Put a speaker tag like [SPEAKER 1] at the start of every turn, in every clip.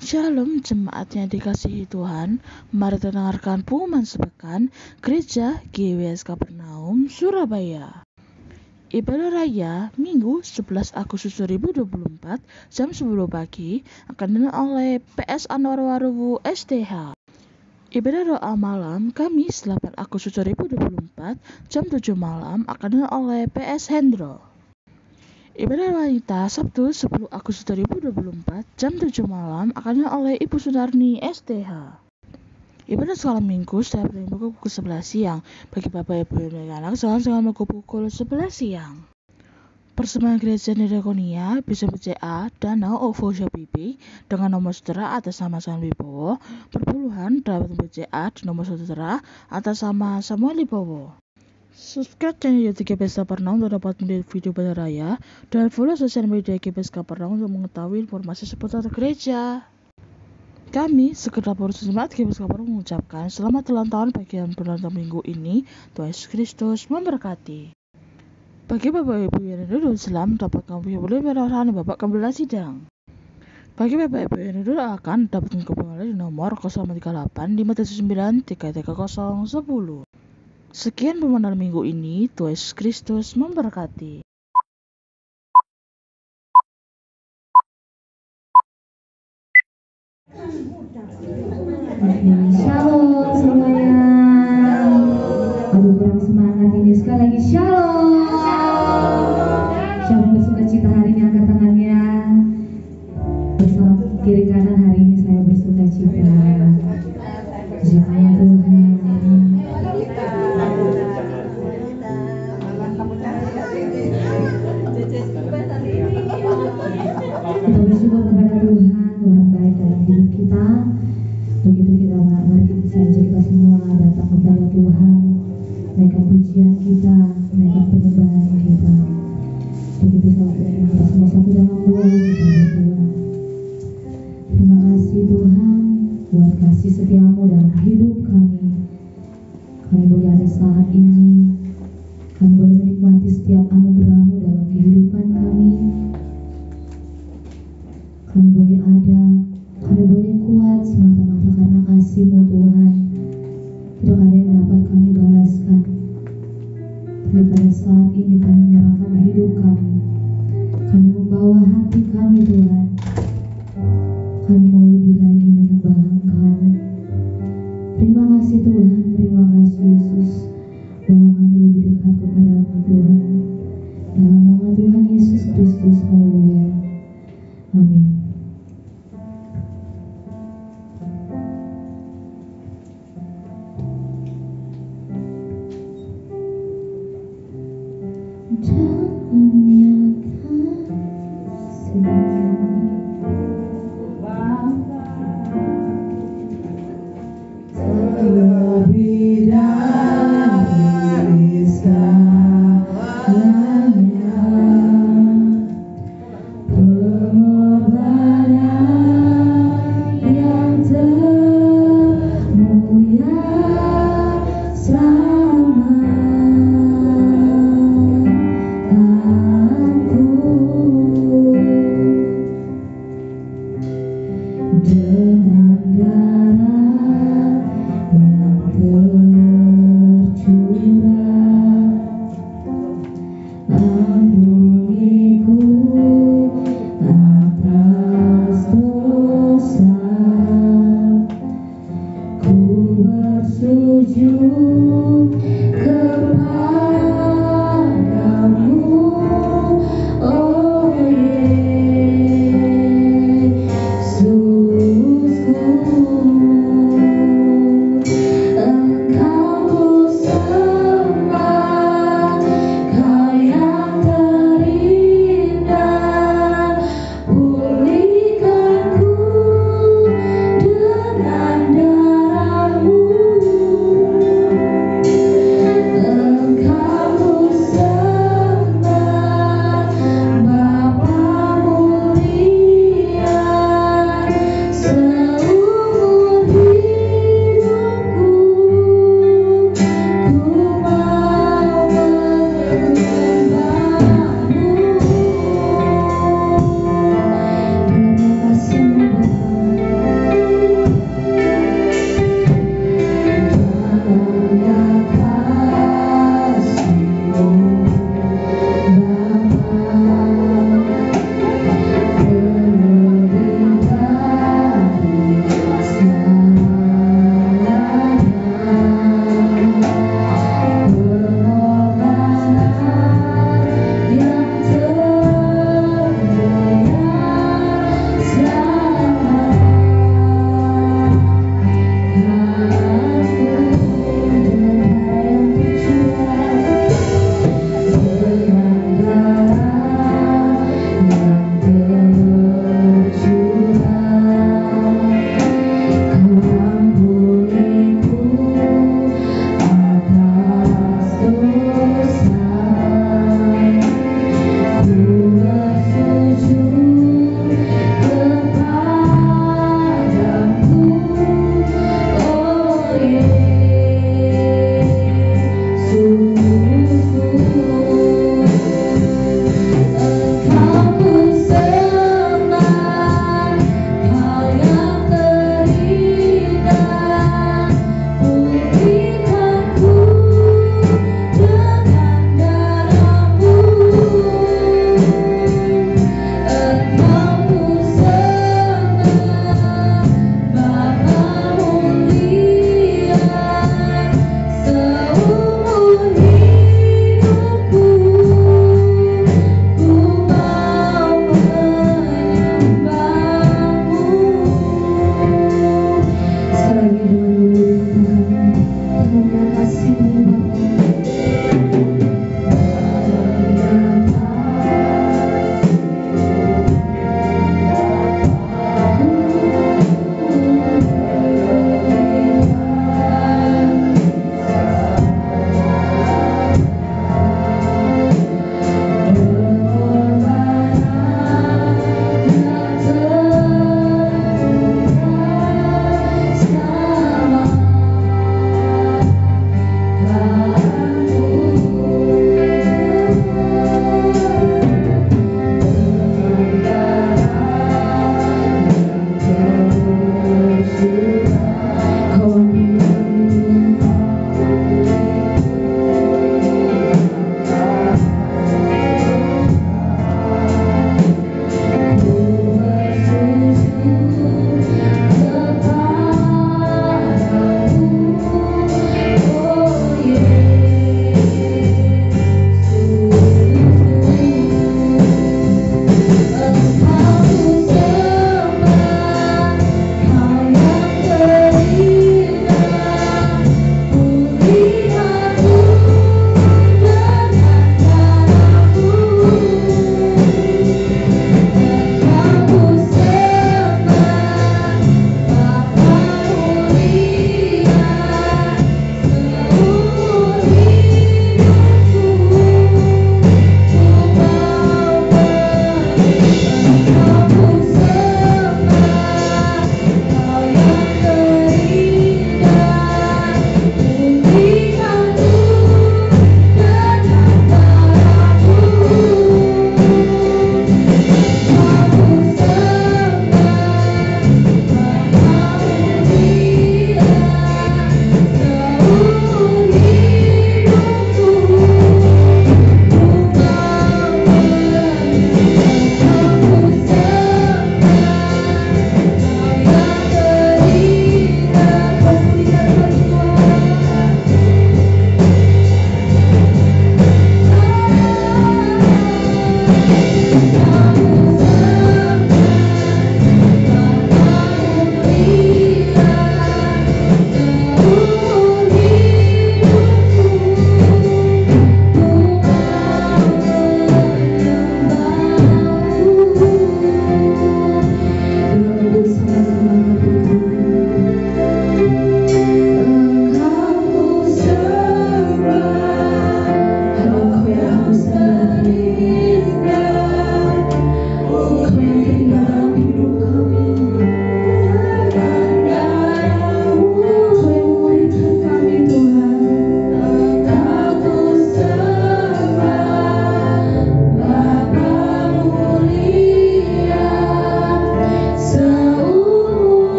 [SPEAKER 1] Shalom jemaat yang dikasihi Tuhan, mari kita dengarkan pengumuman sepekan Gereja GWS Kapernaum, Surabaya. Ibadah Raya Minggu 11 Agustus 2024 jam 10 pagi akan dilakukan oleh PS Anwar Waruwu STH. Ibadah doa malam Kamis 8 Agustus 2024 jam 7 malam akan dilakukan oleh PS Hendro. Ibadah wanita Sabtu 10 Agustus 2024 jam 7 malam akan dilakukan oleh Ibu Sunarni STH. Ibadah sekolah minggu setiap hari pukul 11 siang. Bagi bapak ibu dan anak jangan pukul 11 siang. Persembahan gereja Diakonia bisa BCA Danau OVO Shopee dengan nomor saudara atas nama Samuel Wibowo. Perpuluhan dapat BCA di nomor saudara atas nama Samuel Wibowo. Subscribe channel YouTube GBS Kapernaum untuk dapat melihat video pada raya dan follow sosial media GBS Kapernaum untuk mengetahui informasi seputar gereja. Kami, segenap pengurus jemaat GBS Kapernaum mengucapkan selamat ulang tahun bagian penonton minggu ini. Tuhan Yesus Kristus memberkati. Bagi bapak ibu yang duduk Islam dapat kami boleh merasakan bapak kembali sidang. Bagi bapak ibu yang akan dapat kembali di nomor 038 579 330 10. Sekian pemandang minggu ini, Tuhan Yesus Kristus memberkati.
[SPEAKER 2] Shalom semuanya. Aduh kurang semangat ini, sekali lagi shalom. Siapa bersuka cita hari ini angkat tangannya. Bersama kiri kanan hari ini saya bersuka cita. Jangan Tuhan. Kita bersyukur kepada Tuhan, Tuhan baik dalam hidup kita. Begitu kita mari saja kita semua datang kepada Tuhan, naikkan pujian kita, naikkan penyembahan kita. Begitu saja kita semua satu dalam doa kita berdoa. Terima kasih Tuhan buat kasih setiamu dalam hidup kami. Kami boleh ada saat ini, kami boleh menikmati setiap anugerah-Mu dalam kehidupan kami. Kami boleh ada, kami boleh kuat semata-mata karena kasih-Mu Tuhan. Tidak ada yang dapat kami balaskan. Tapi pada saat ini kami menyerahkan hidup kami. Kami membawa hati kami Tuhan. Kami mau lebih lagi menyembah Engkau. Terima kasih Tuhan, terima kasih Yesus, bahwa kami lebih dekat kepada-Mu Tuhan. Dalam nama Tuhan Yesus Kristus, haleluya. Amin.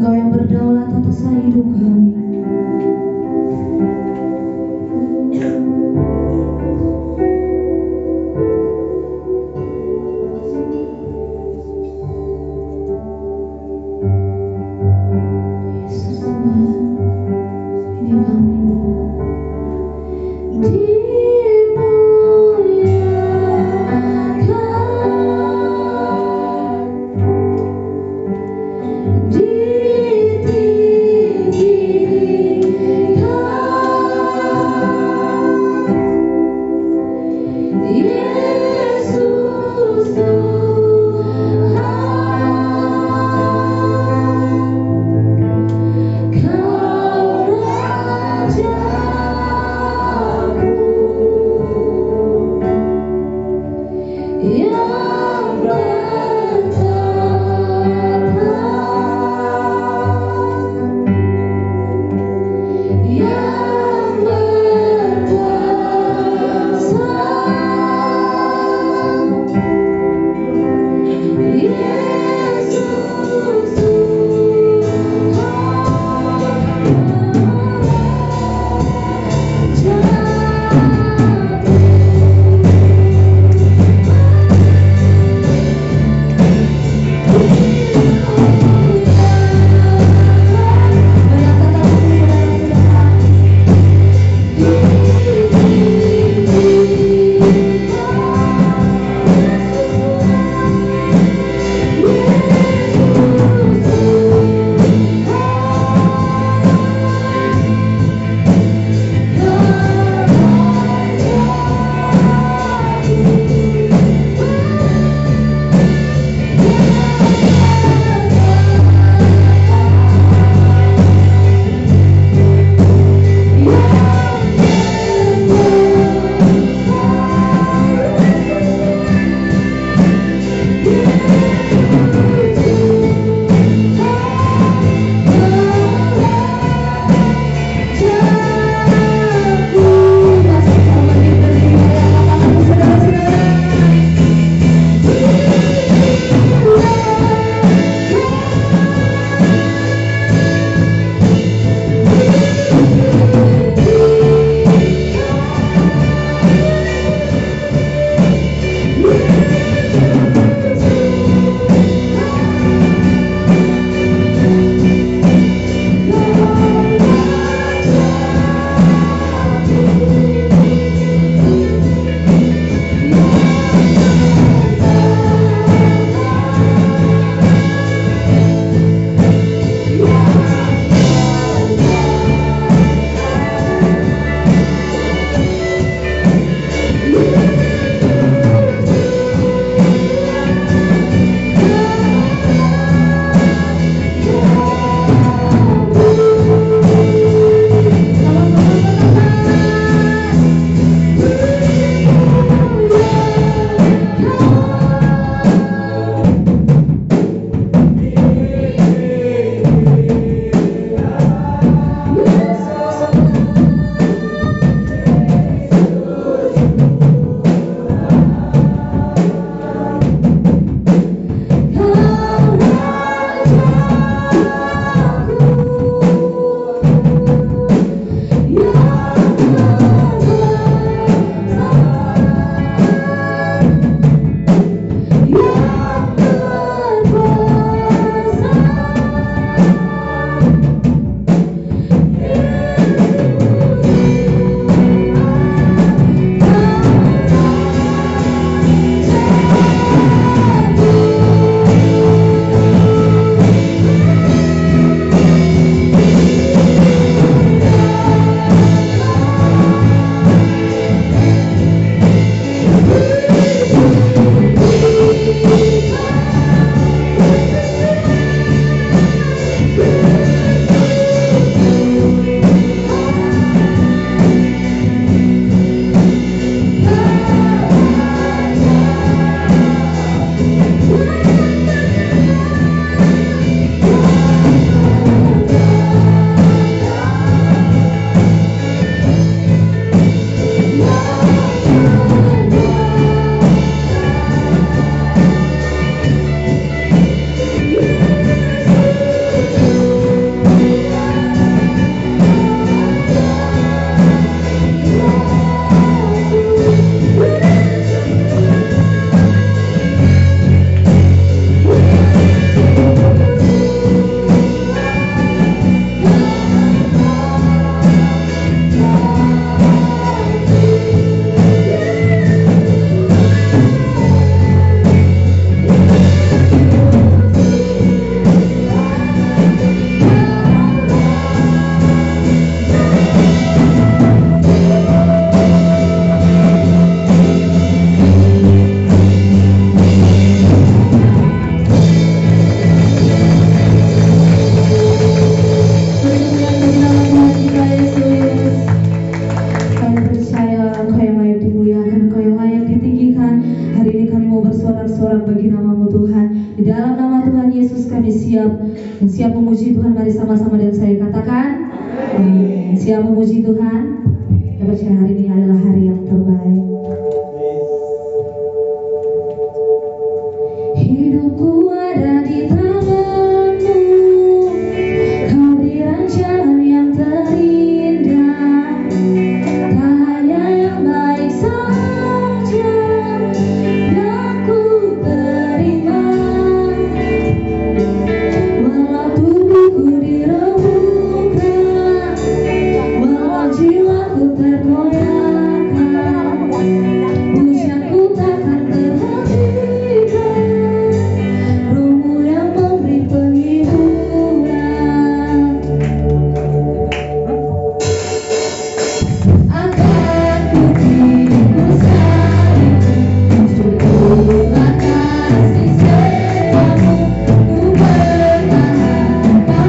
[SPEAKER 2] Engkau yang berdaulat atas hidup kami. Yesus Tuhan, ini kami. Dimuliakan, ditinggikan. memuji Tuhan? Mari sama-sama dengan saya katakan. Amin. Siap memuji Tuhan? Kita percaya hari ini adalah hari yang terbaik. Hidupku ada di tanganmu, kau beri rancangan yang terindah, tak hanya yang baik saja yang ku terima. Walau tubuhku diremukkan, walau jiwaku tergoyahkan, pujianku takkan terhentikan. Rohmu yang memberi penghiburan, akan ku hidup bersamamu, syukurlah kasih setiamu, ku bertahan, kau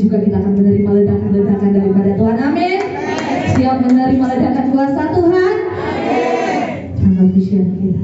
[SPEAKER 2] juga kita akan menerima ledakan-ledakan daripada Tuhan. Amin. Siap menerima ledakan kuasa Tuhan? Amin. Angkat vision kita.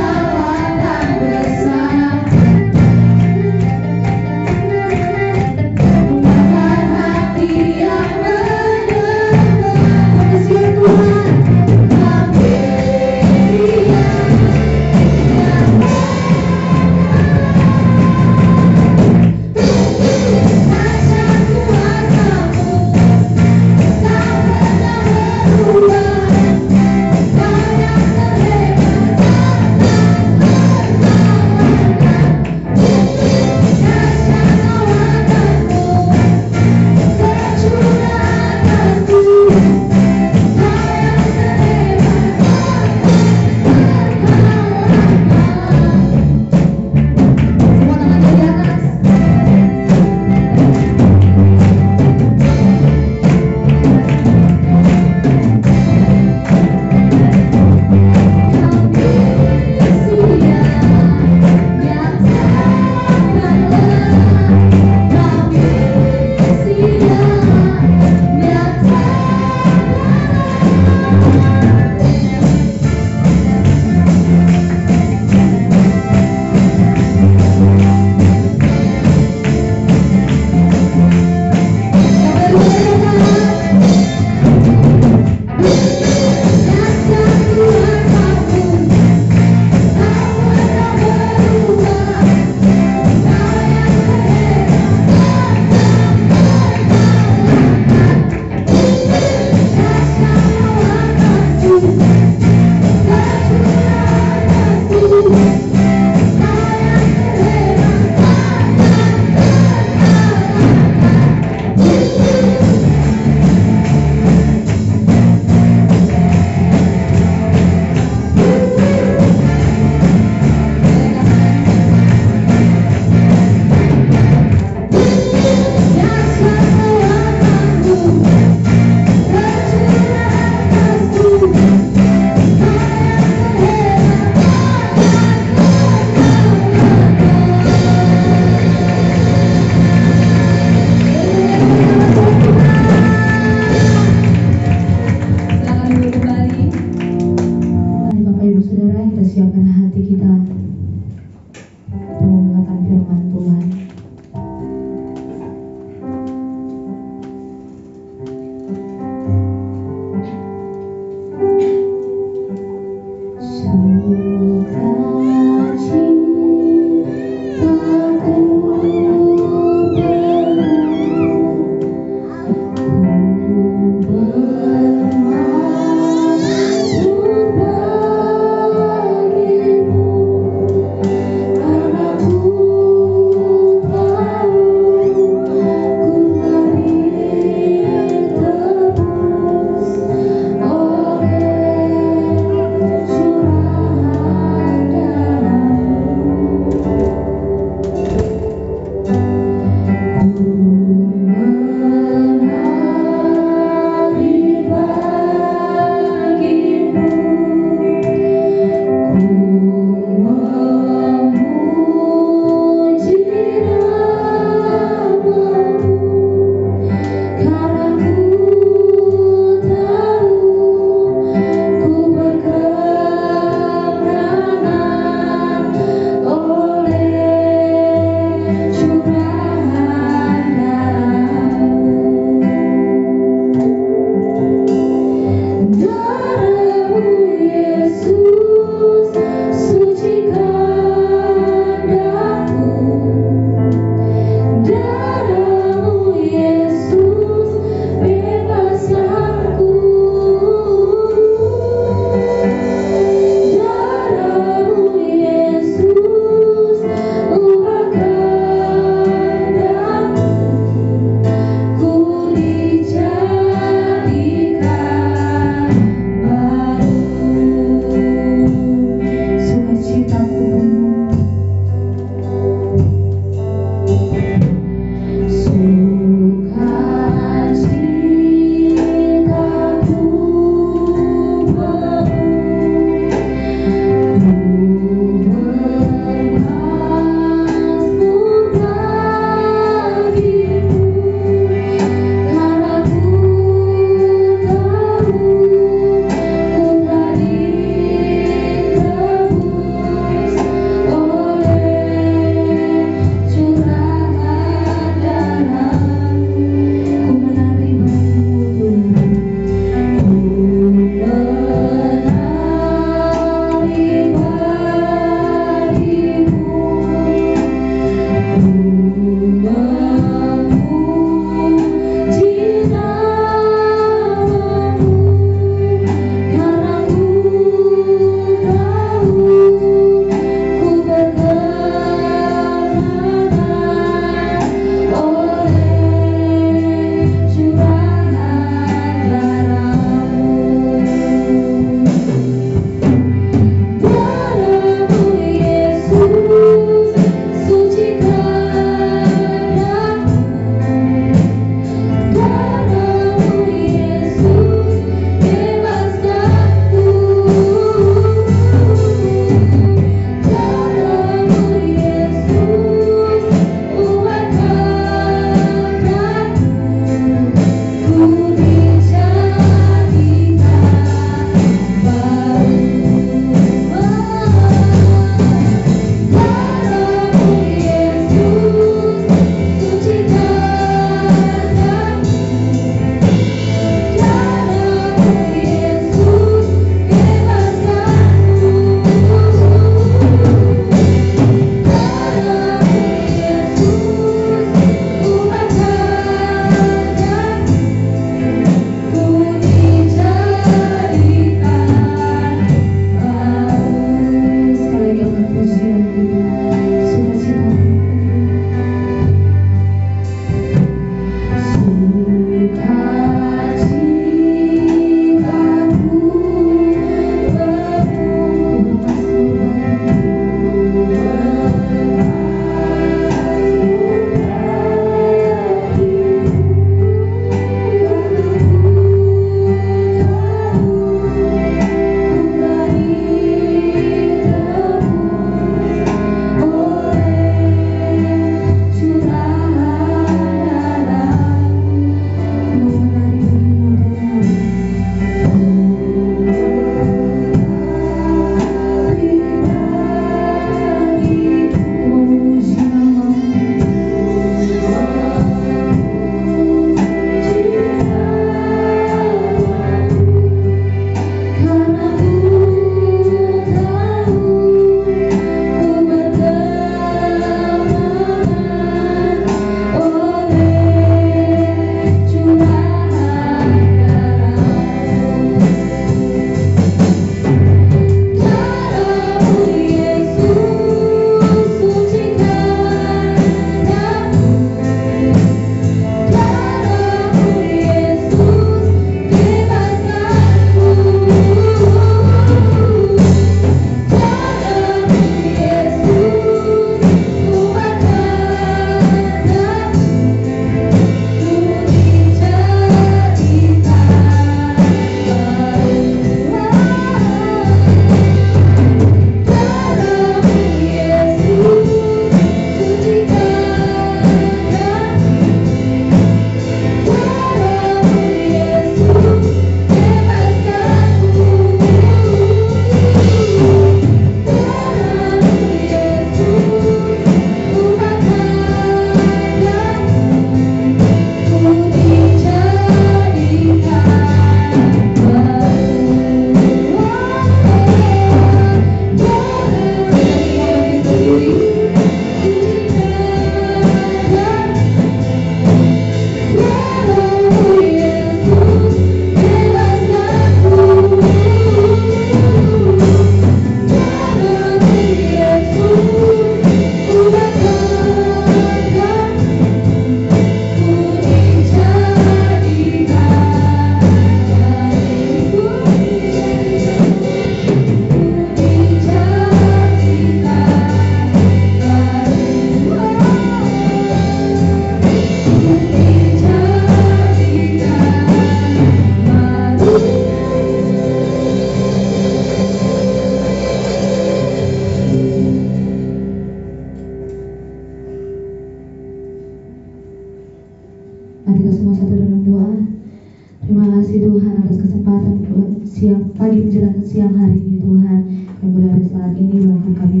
[SPEAKER 2] pagi menjelang siang hari ini Tuhan. Kami berada saat ini, bahkan kami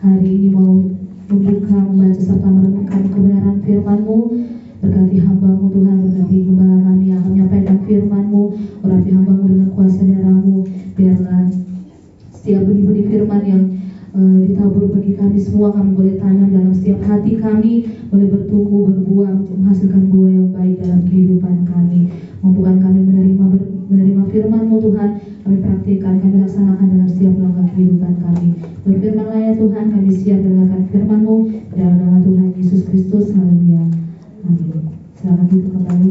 [SPEAKER 2] hari ini mau membaca serta merenungkan kebenaran firman-Mu. Berkati hamba-Mu Tuhan, berkati gembala kami yang akan menyampaikan firman-Mu. Urapi hamba-Mu dengan kuasa darah-Mu. Biarlah setiap benih-benih firman yang ditabur bagi kami semua, kami boleh tanam dalam setiap hati kami, boleh bertumbuh, berbuah, menghasilkan buah yang baik dalam kehidupan kami. Mampukan kami menerima firman-Mu Tuhan, kami praktikkan, kami laksanakan dalam setiap langkah kehidupan kami. Berfirmanlah ya Tuhan, kami siap mendengarkan firman-Mu dalam nama Tuhan Yesus Kristus. Haleluya. Amin. Silakan duduk kembali.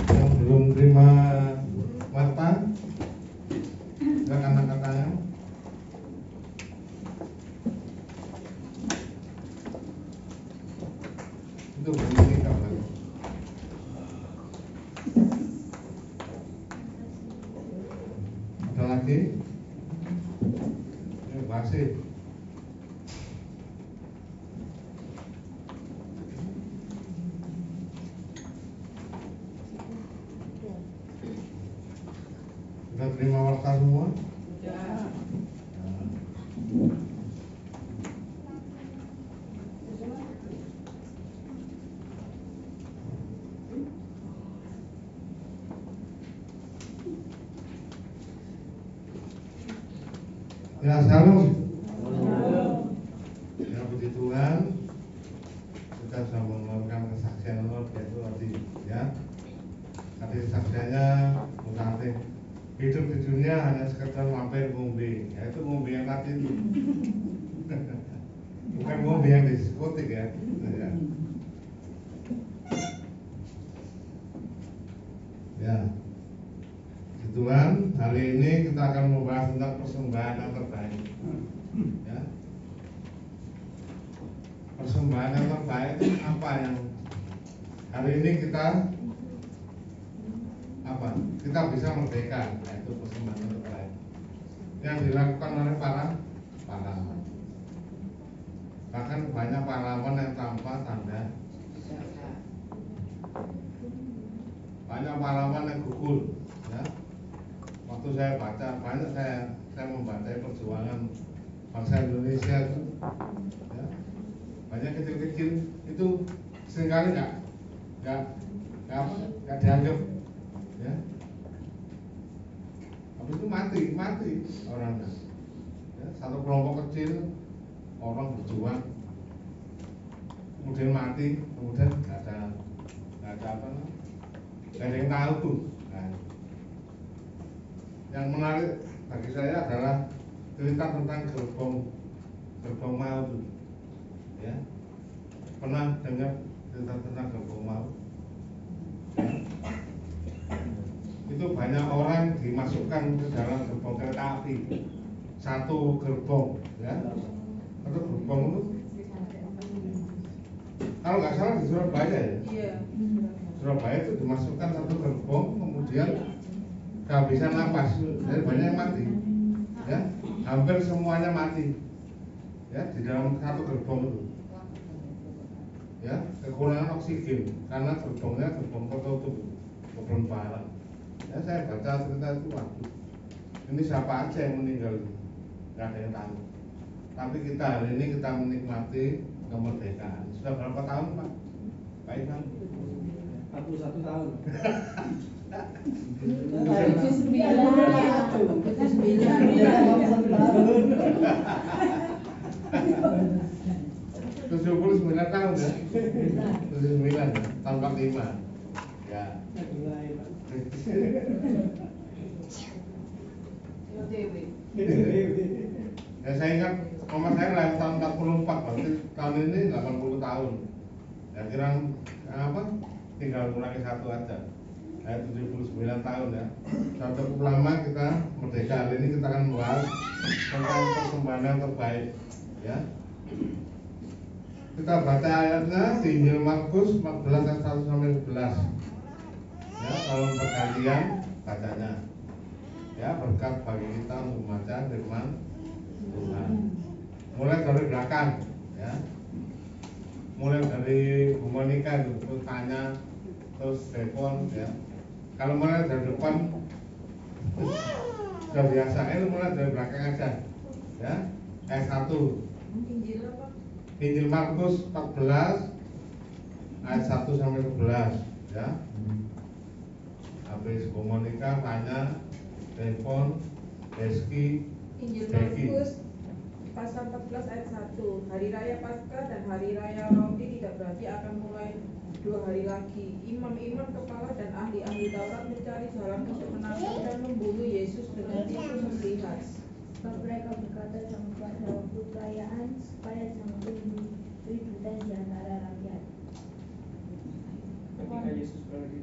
[SPEAKER 3] Yang belum terima Marta, silakan angkat tangan. Itu bunyi kapan? Ada lagi? Ini masih. Sudah terima warta semua? Ya, salam. Ya, puji Tuhan, kita sudah melakukan kesaksian luar biasa tadi, ya. Tadi kesaksiannya bukan hidup di dunia hanya sekedar mampir ngombe, ya itu ngombe yang tadi itu. Bukan ngombe yang di diskotik ya. Ya. Tuhan, hari ini kita akan membahas tentang persembahan yang terbaik. Ya. Persembahan yang terbaik itu apa yang hari ini kita bisa merdeka, yaitu persembahan yang terbaik yang dilakukan oleh para pahlawan. Bahkan banyak pahlawan yang tanpa tanda, banyak pahlawan yang gugur. Ya. Waktu saya baca, banyak saya membaca perjuangan bangsa Indonesia itu, ya, banyak kecil-kecil itu seringkali nggak dianggap, ya. Habis itu mati orangnya. Ya, satu kelompok kecil orang berjuang, kemudian mati, kemudian nggak ada yang tahu tuh. Nah, yang menarik bagi saya adalah cerita tentang gerbong maut. Ya, pernah dengar cerita tentang gerbong maut? Ya. Itu banyak orang dimasukkan ke dalam gerbong kereta api, satu gerbong, ya. Satu gerbong itu, kalau nggak salah di Surabaya ya. Iya. Surabaya itu dimasukkan satu gerbong, kemudian kehabisan napas, jadi banyak yang mati, ya, hampir semuanya mati, ya, di dalam satu gerbong itu, ya, kekurangan oksigen karena gerbongnya gerbong tertutup, gerbong barang. Ya, saya baca cerita itu, waduh, ini siapa aja yang meninggal, nggak ada yang tahu. Tapi kita hari ini kita menikmati kemerdekaan. Sudah berapa tahun Pak? Pak Ivan?
[SPEAKER 4] 41 tahun.
[SPEAKER 3] Tujuh 79 tahun ya? 79 ya? Tahun 45. Ya. Ya, saya ingat mama saya lahir tahun 44, berarti tahun ini 80 tahun. Ya, kira tinggal kurangi satu aja. Saya 79 tahun ya. Sudah cukup lama kita merdeka. Hari ini kita akan membahas tentang persembahan yang terbaik, ya. Kita baca ayatnya di Injil Markus 14 ayat 1 sampai 11. Ya, kalau bergantian bacanya. Ya, berkat bagi kita untuk membaca firman Tuhan. Mulai dari belakang, ya. mulai dari Bu Monica itu tanya, terus telepon ya. Kalau mulai dari depan sudah biasa, mulai dari belakang aja ya. Ayat 1 Injil Markus 14 ayat 1 sampai 11 ya. Habis Bu Monica tanya, telepon, Reski,
[SPEAKER 5] Injil
[SPEAKER 3] Becky.
[SPEAKER 5] Markus pasal 14 ayat 1. Hari raya Paskah dan hari raya Roti tidak berarti akan mulai 2 hari lagi. Imam-imam kepala dan ahli-ahli Taurat mencari jalan untuk menangkap dan membunuh Yesus dengan tipu muslihat.
[SPEAKER 6] Sebab mereka berkata jangan pada waktu perayaan supaya jangan beri berita di antara rakyat.
[SPEAKER 4] Ketika Yesus berada di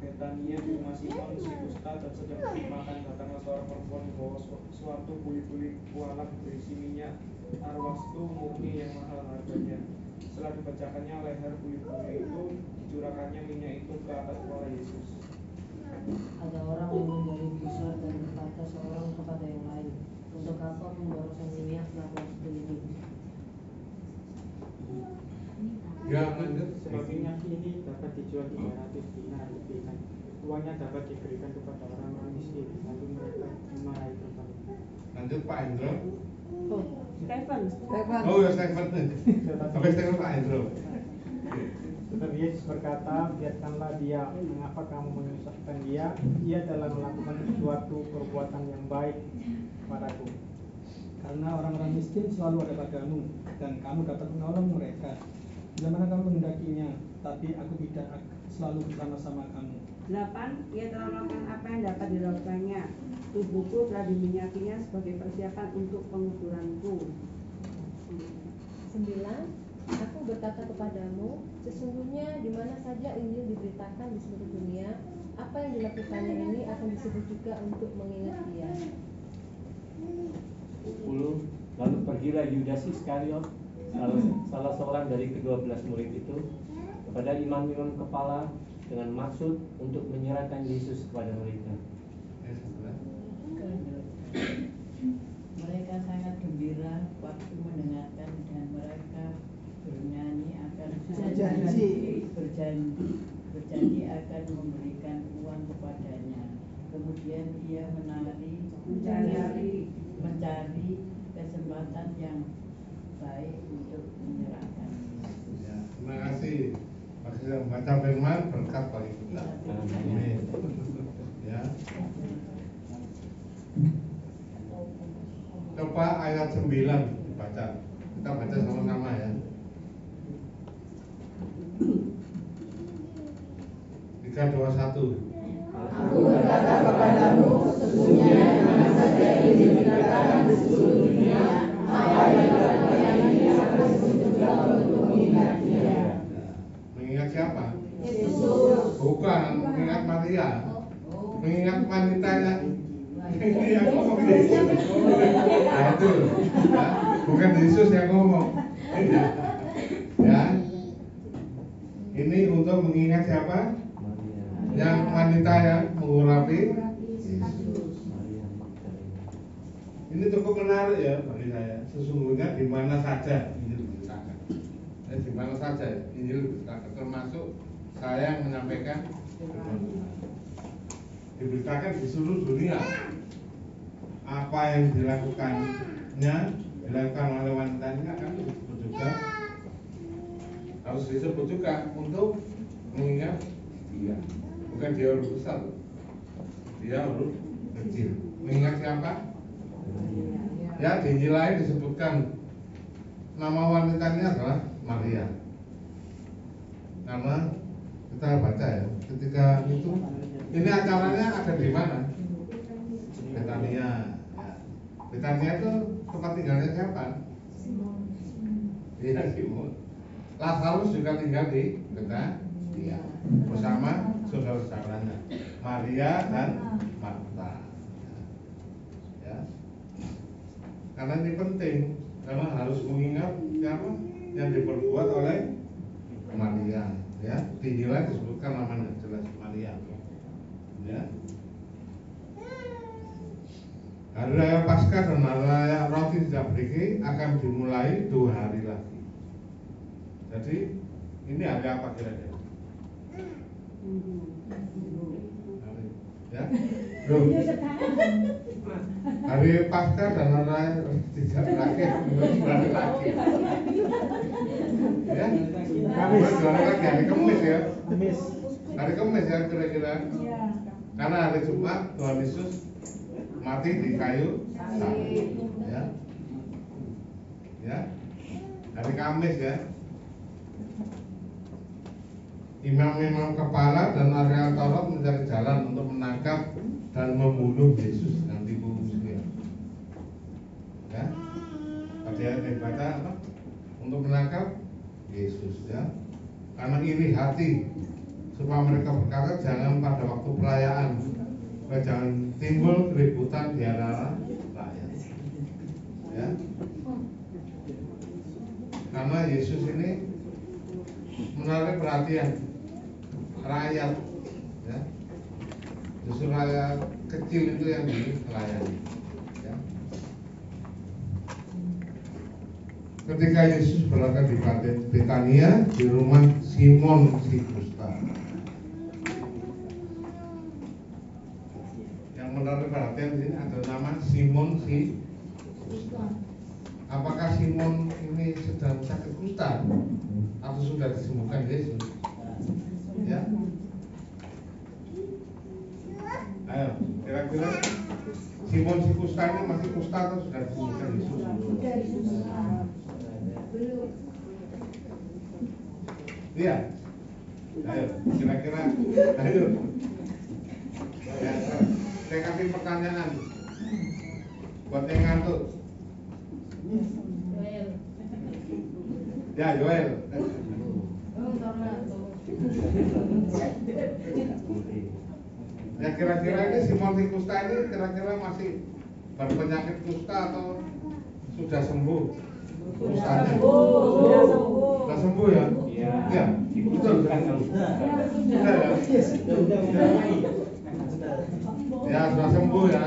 [SPEAKER 4] Betania di rumah Simon si kusta dan sedang makan, datanglah seorang perempuan membawa suatu buli-buli kualap berisi minyak arwastu murni yang mahal harganya. Setelah dibacakannya leher buli-buli itu, dicurahkannya minyak itu ke atas kepala Yesus.
[SPEAKER 7] Ada orang yang menjadi besar dan berkata seorang kepada yang lain, untuk apa memboroskan minyak arwastu ini?
[SPEAKER 3] Ya, lanjut.
[SPEAKER 8] Sebab minyak ini dapat dijual 300 dinar lebih kan. Uangnya dapat diberikan kepada orang-orang miskin. Lalu mereka memarahi perempuan.
[SPEAKER 3] Lanjut Pak Hendro.
[SPEAKER 7] Oh, Stephen.
[SPEAKER 3] Oh ya Stephen. Sampai Stephen Pak Hendro.
[SPEAKER 8] Tetapi Yesus berkata, biarkanlah dia. Mengapa kamu menyusahkan dia? Ia telah melakukan suatu perbuatan yang baik padaku. Karena orang-orang miskin selalu ada padamu, dan kamu dapat menolong mereka bila mana kamu menghendakinya, tapi aku tidak selalu bersama-sama kamu.
[SPEAKER 9] 8. Ia telah melakukan apa yang dapat dilakukannya. Tubuhku telah diminyakinya sebagai persiapan untuk penguburanku.
[SPEAKER 6] 9. Aku berkata kepadamu, sesungguhnya di mana saja Injil diberitakan di seluruh dunia, apa yang dilakukannya ini akan disebut juga untuk mengingat dia.
[SPEAKER 10] 10. Lalu pergilah Yudas Iskariot, salah seorang dari ke-12 murid itu, kepada imam-imam kepala dengan maksud untuk menyerahkan Yesus kepada mereka.
[SPEAKER 7] Mereka sangat gembira waktu mendengarkan dan mereka bernyanyi akan berjanji akan memberikan uang kepadanya. Kemudian ia mencari kesempatan yang baik untuk menyerahkan Yesus.
[SPEAKER 3] Ya, terima kasih. Masih membaca firman berkat bagi kita. Amin. Ya. Coba ayat 9 dibaca. Kita baca sama-sama ya. 3, 2, 1.
[SPEAKER 2] Aku berkata kepadamu, sesungguhnya di mana saja Injil diberitakan di seluruh dunia, apa yang dilakukan ini akan disebut juga untuk mengingat dia.
[SPEAKER 3] Mengingat siapa?
[SPEAKER 2] Yesus.
[SPEAKER 3] Bukan, mengingat Maria. Mengingat wanitanya. Ini yang ngomong Yesus. Nah itu, ya. Bukan Yesus yang ngomong. Ya. Ini untuk mengingat siapa? Yang wanita yang mengurapi Yesus. Ini cukup menarik ya bagi saya. Sesungguhnya di mana saja Injil diberitakan. Di mana saja Injil diberitakan, termasuk saya yang menyampaikan diberitakan di seluruh dunia. Apa yang dilakukan oleh wanita ini akan disebut juga, harus disebut juga untuk mengingat dia. Bukan dia huruf besar, dia huruf kecil. Mengingat siapa? Ya, di Injil lain disebutkan nama wanitanya adalah Maria. Karena kita baca ya, ketika itu ini acaranya ada di mana? Betania. Betania itu tempat tinggalnya siapa? Iya, Simon. Lazarus juga tinggal di Betania bersama saudara-saudaranya Maria dan Marta. Ya. Karena ini penting, karena harus mengingat siapa yang diperbuat oleh Maria. Ya, di Injil disebutkan namanya jelas Maria. Ya. Hari Raya Paskah dan Hari Raya Roti Tidak Beriki akan dimulai 2 hari lagi. Jadi Jadi ini hari apa kira-kira? Ya, belum. Hari Paskah dan hari tidak berakhir, hari lagi. Ya, Kamis. Hari Kamis ya. Hari Kamis ya kira-kira. Karena hari Jumat Tuhan Yesus mati di kayu salib. Ya, ya. Hari Kamis ya. Imam-imam kepala dan ahli Taurat mencari jalan untuk menangkap dan membunuh Yesus dengan tipu muslihat. Ya, pada dibaca apa? Untuk menangkap Yesus ya. Karena iri hati, supaya mereka berkata jangan pada waktu perayaan, supaya jangan timbul keributan di antara rakyat. Ya, karena Yesus ini menarik perhatian rakyat, ya. Justru rakyat kecil itu yang dilayani. Ya. Ketika Yesus berada di Betania di rumah Simon si Kusta, yang menarik perhatian di sini ada nama Simon si Kusta. Apakah Simon ini sedang sakit kusta atau sudah disembuhkan Yesus? Ya. Ayo, kira-kira Simon si kusta ini masih kusta atau sudah disembuhkan Yesus?
[SPEAKER 6] Belum.
[SPEAKER 3] Iya. Ayo, kira-kira. Ayo. Ya, saya kasih pertanyaan buat yang ngantuk. Ya, Joel. Ya kira-kira ini Simon si kusta ini kira-kira masih berpenyakit kusta atau sudah sembuh? Kustanya sudah sembuh ya? Iya. Betul kan? Sudah ya? Ya sudah sembuh ya.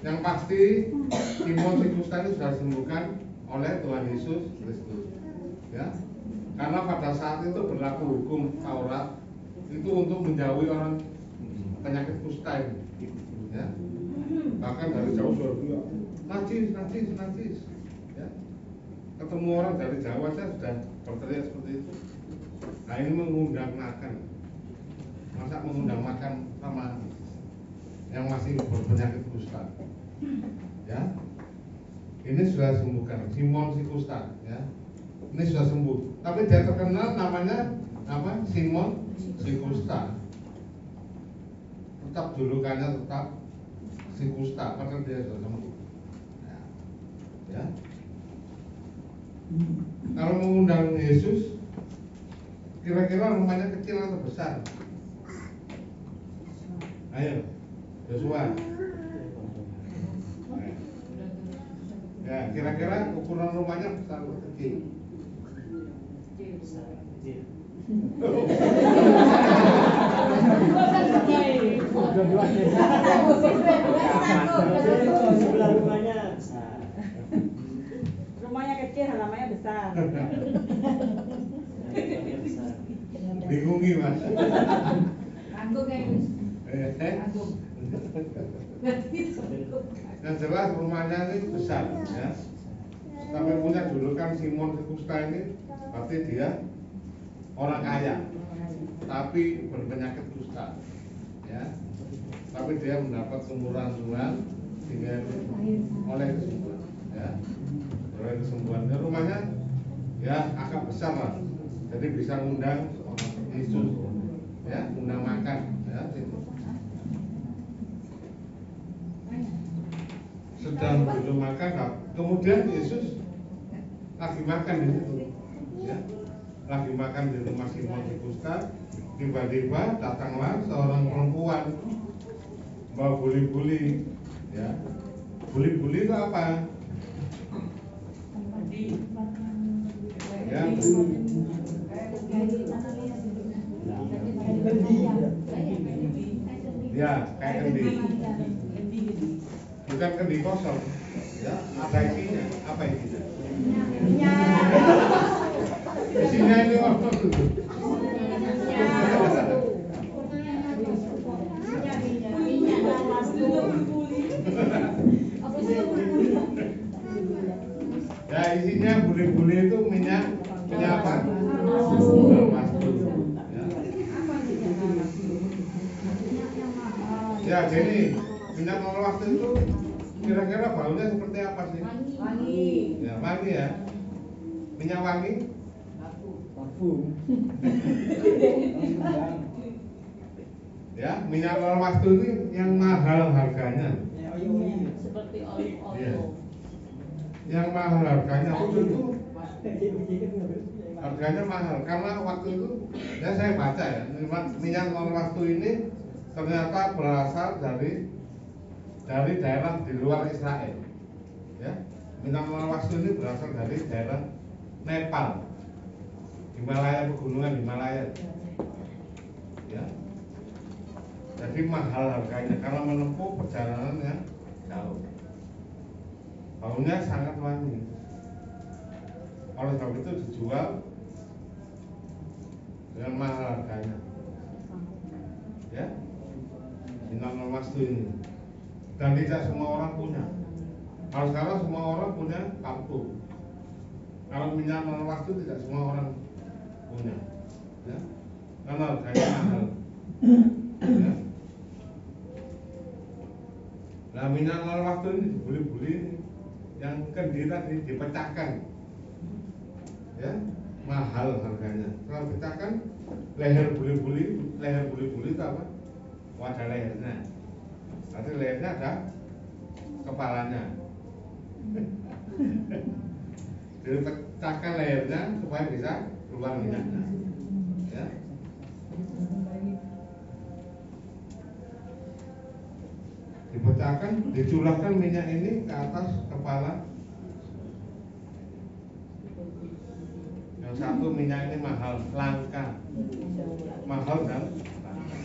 [SPEAKER 3] Yang pasti Simon si kusta ini sudah disembuhkan oleh Tuhan Yesus Kristus. Ya. Karena pada saat itu berlaku hukum Taurat itu untuk menjauhi orang penyakit kusta ini, ya. Bahkan dari jauh sudah bilang najis, ya. Ketemu orang dari jauh saja sudah berteriak seperti itu. Nah ini mengundang makan, masa mengundang makan sama yang masih berpenyakit kusta, ya. Ini sudah sembuhkan Simon si kusta, ya. Ini sudah sembuh, tapi dia terkenal namanya apa? Simon si kusta. Tetap julukannya tetap si kusta, padahal dia sudah sembuh. Ya. Kalau mengundang Yesus, kira-kira rumahnya kecil atau besar? Ayo, Joshua. Ya, kira-kira ukuran rumahnya besar atau kecil?
[SPEAKER 9] Rumahnya kecil, halamannya besar.
[SPEAKER 3] Bingung Mas.
[SPEAKER 6] Anggung guys.
[SPEAKER 3] Yang jelas rumahnya ini besar, ya. Tapi punya julukan Simon si kusta ini, berarti dia orang kaya, tapi berpenyakit kusta, ya. Tapi dia mendapat kemurahan Tuhan sehingga oleh kesembuhan, ya. Oleh kesembuhan. Dan rumahnya ya agak besar lah, jadi bisa undang Yesus, ya, undang makan, ya. Sedang duduk makan, kemudian Yesus lagi makan di situ, ya, lagi makan di rumah Simon si kusta. Tiba-tiba datanglah seorang perempuan bawa buli-buli, ya. Buli-buli itu apa? Ya, ya kayak kendi, bukan kendi kosong, ya. Ada isinya, apa isinya? Isinya ini apa tuh? Ya isinya buli-buli itu minyak apa? Ya jadi minyak waktu itu kira-kira baunya seperti apa sih?
[SPEAKER 9] Wangi.
[SPEAKER 3] Ya wangi ya. Minyak wangi? Ya minyak waktu ini yang mahal harganya.
[SPEAKER 7] Seperti olive
[SPEAKER 3] Ya. Yang mahal harganya waktu itu harganya mahal karena waktu itu ya saya baca ya minyak waktu ini ternyata berasal dari daerah di luar Israel ya. Minyak waktu ini berasal dari daerah Nepal, Himalaya, pegunungan Himalaya ya. Jadi mahal harganya karena menempuh perjalanan yang jauh. Baunya sangat wangi. Oleh sebab itu dijual dengan mahal harganya. Ya, minyak waktu ini. Dan tidak semua orang punya. Kalau sekarang semua orang punya kartu. Kalau minyak waktu tidak semua orang punya. Ya, karena harganya mahal. Ya. Nah minyak waktu ini dibuli-buli yang kendi tadi dipecahkan. Ya, mahal harganya. Kalau pecahkan leher buli-buli itu apa? Wadah lehernya. Nanti lehernya ada kepalanya. Jadi pecahkan lehernya supaya bisa keluar minyaknya. Ya. Dipecahkan, dicurahkan minyak ini ke atas kepala. Yang satu minyak ini mahal, langka, mahal dan langka.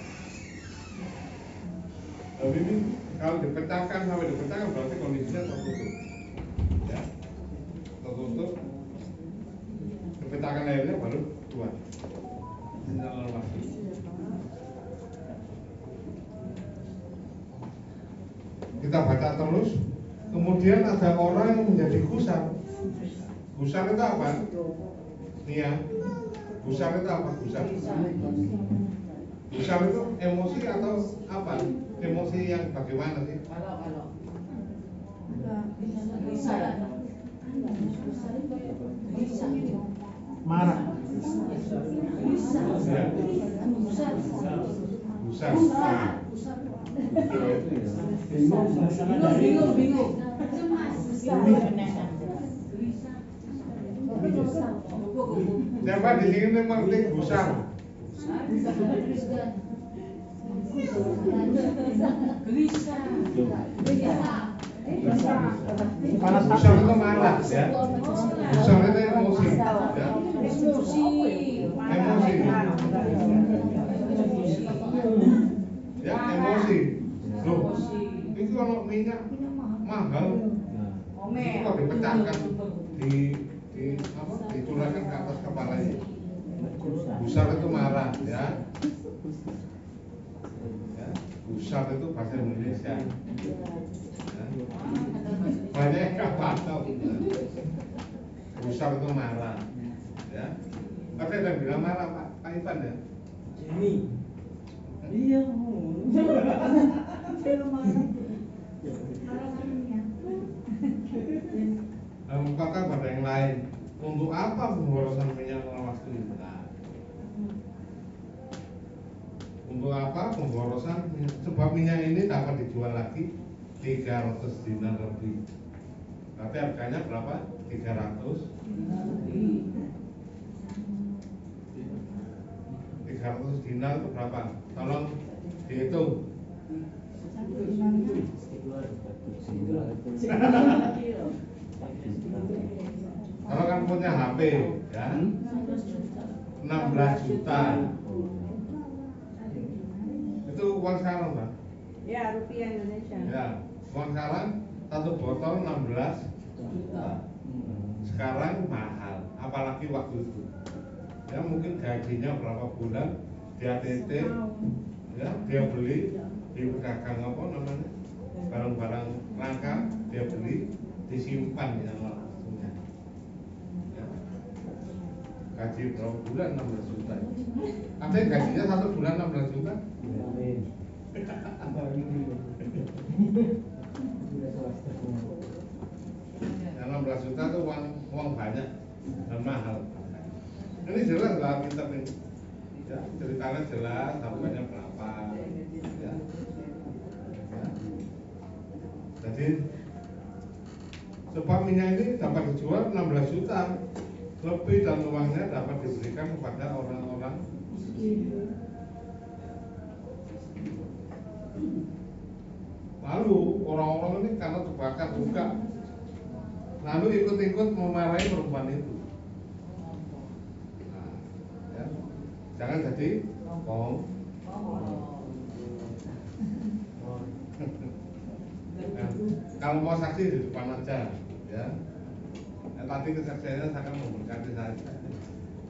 [SPEAKER 3] Lalu ini kalau dipecahkan sampai dipecahkan berarti kondisinya tertutup, ya, tertutup. Dipecahkan airnya baru keluar. Kita baca terus. Kemudian ada orang yang menjadi gusar. Gusar itu apa? Nih ya, gusar itu apa? Gusar itu emosi atau apa? Emosi yang bagaimana sih?
[SPEAKER 8] Marah.
[SPEAKER 3] Gusar.
[SPEAKER 7] Bingung.
[SPEAKER 3] Siapa di sini mengerti gusar? Gusar itu marah ya. Gusar itu emosi ya. Emosi. Ya emosi. Loh, itu kalau minyak mahal. Itu kalau dipecahkan dicurahkan ke atas kepalanya. Gusar itu marah ya. Gusar itu bahasa Indonesia. Ya. Banyak yang nggak tahu. Gusar itu marah. Ya. Tapi ada yang bilang marah Pak Ivan ya.
[SPEAKER 7] Jimmy. Iya.
[SPEAKER 3] Apakah pada yang lain? Untuk apa pemborosan minyak waktu itu? Untuk apa pemborosan? Sebab minyak ini dapat dijual lagi 300 dinar lebih. Tapi harganya berapa? 300 dinar itu berapa? Tolong dihitung. Kalau kan punya HP ya 16 juta. Itu uang sekarang Pak?
[SPEAKER 9] Ya, rupiah Indonesia.
[SPEAKER 3] Ya, uang sekarang satu botol 16 juta. Sekarang mahal, apalagi waktu itu. ya mungkin gajinya berapa bulan dia titip, ya dia beli di pedagang apa namanya barang-barang langka dia beli disimpan ya maksudnya, ya. Gaji berapa bulan 16 juta, ada yang gajinya 1 bulan 16 juta. Yang 16 juta itu uang banyak dan mahal. Ini jelas lah kita ini, ya, ceritanya jelas harganya berapa, ya. Jadi sebab minyak ini dapat dijual 16 juta lebih dan uangnya dapat diberikan kepada orang-orang miskin. Lalu orang-orang ini karena terbakar juga, lalu ikut-ikut memarahi perempuan itu. Nah, ya. Jangan jadi bohong. Nah, kalau mau saksi di depan aja, ya. Tadi kesaksiannya saya akan memberkati saja,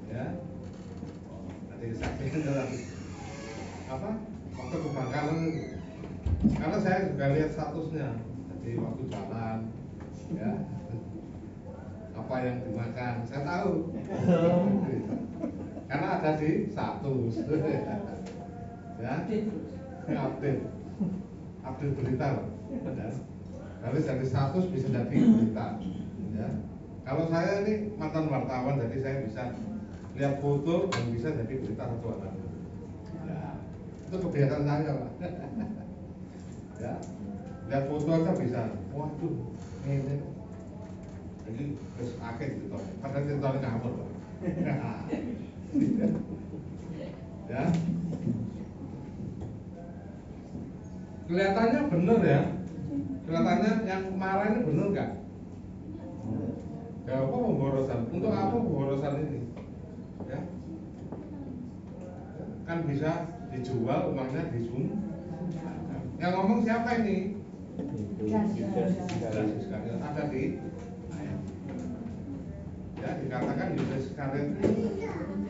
[SPEAKER 3] ya. Tadi kesaksian dalam apa? Waktu kebakaran itu. Karena saya juga lihat statusnya, jadi waktu jalan, ya. Apa yang dimakan, saya tahu. Karena ada di status, ya. Update berita, ya. Kalau dari status bisa jadi berita, ya. Kalau saya ini mantan wartawan, jadi saya bisa lihat foto dan bisa jadi berita satu anak. Ya, itu kebiasaan saya, Pak. Ya, lihat foto aja bisa. Waduh, ini. Jadi terus akhir gitu, padahal ceritanya kamar, Pak. Ya. Kelihatannya bener ya. Kelihatannya yang marah ini bener nggak? Ya apa pemborosan? Untuk apa pemborosan ini? Ya, kan bisa dijual uangnya disum. Yang ngomong siapa ini? Yudas Iskariot, ada di ayat. Ya dikatakan Yudas Iskariot.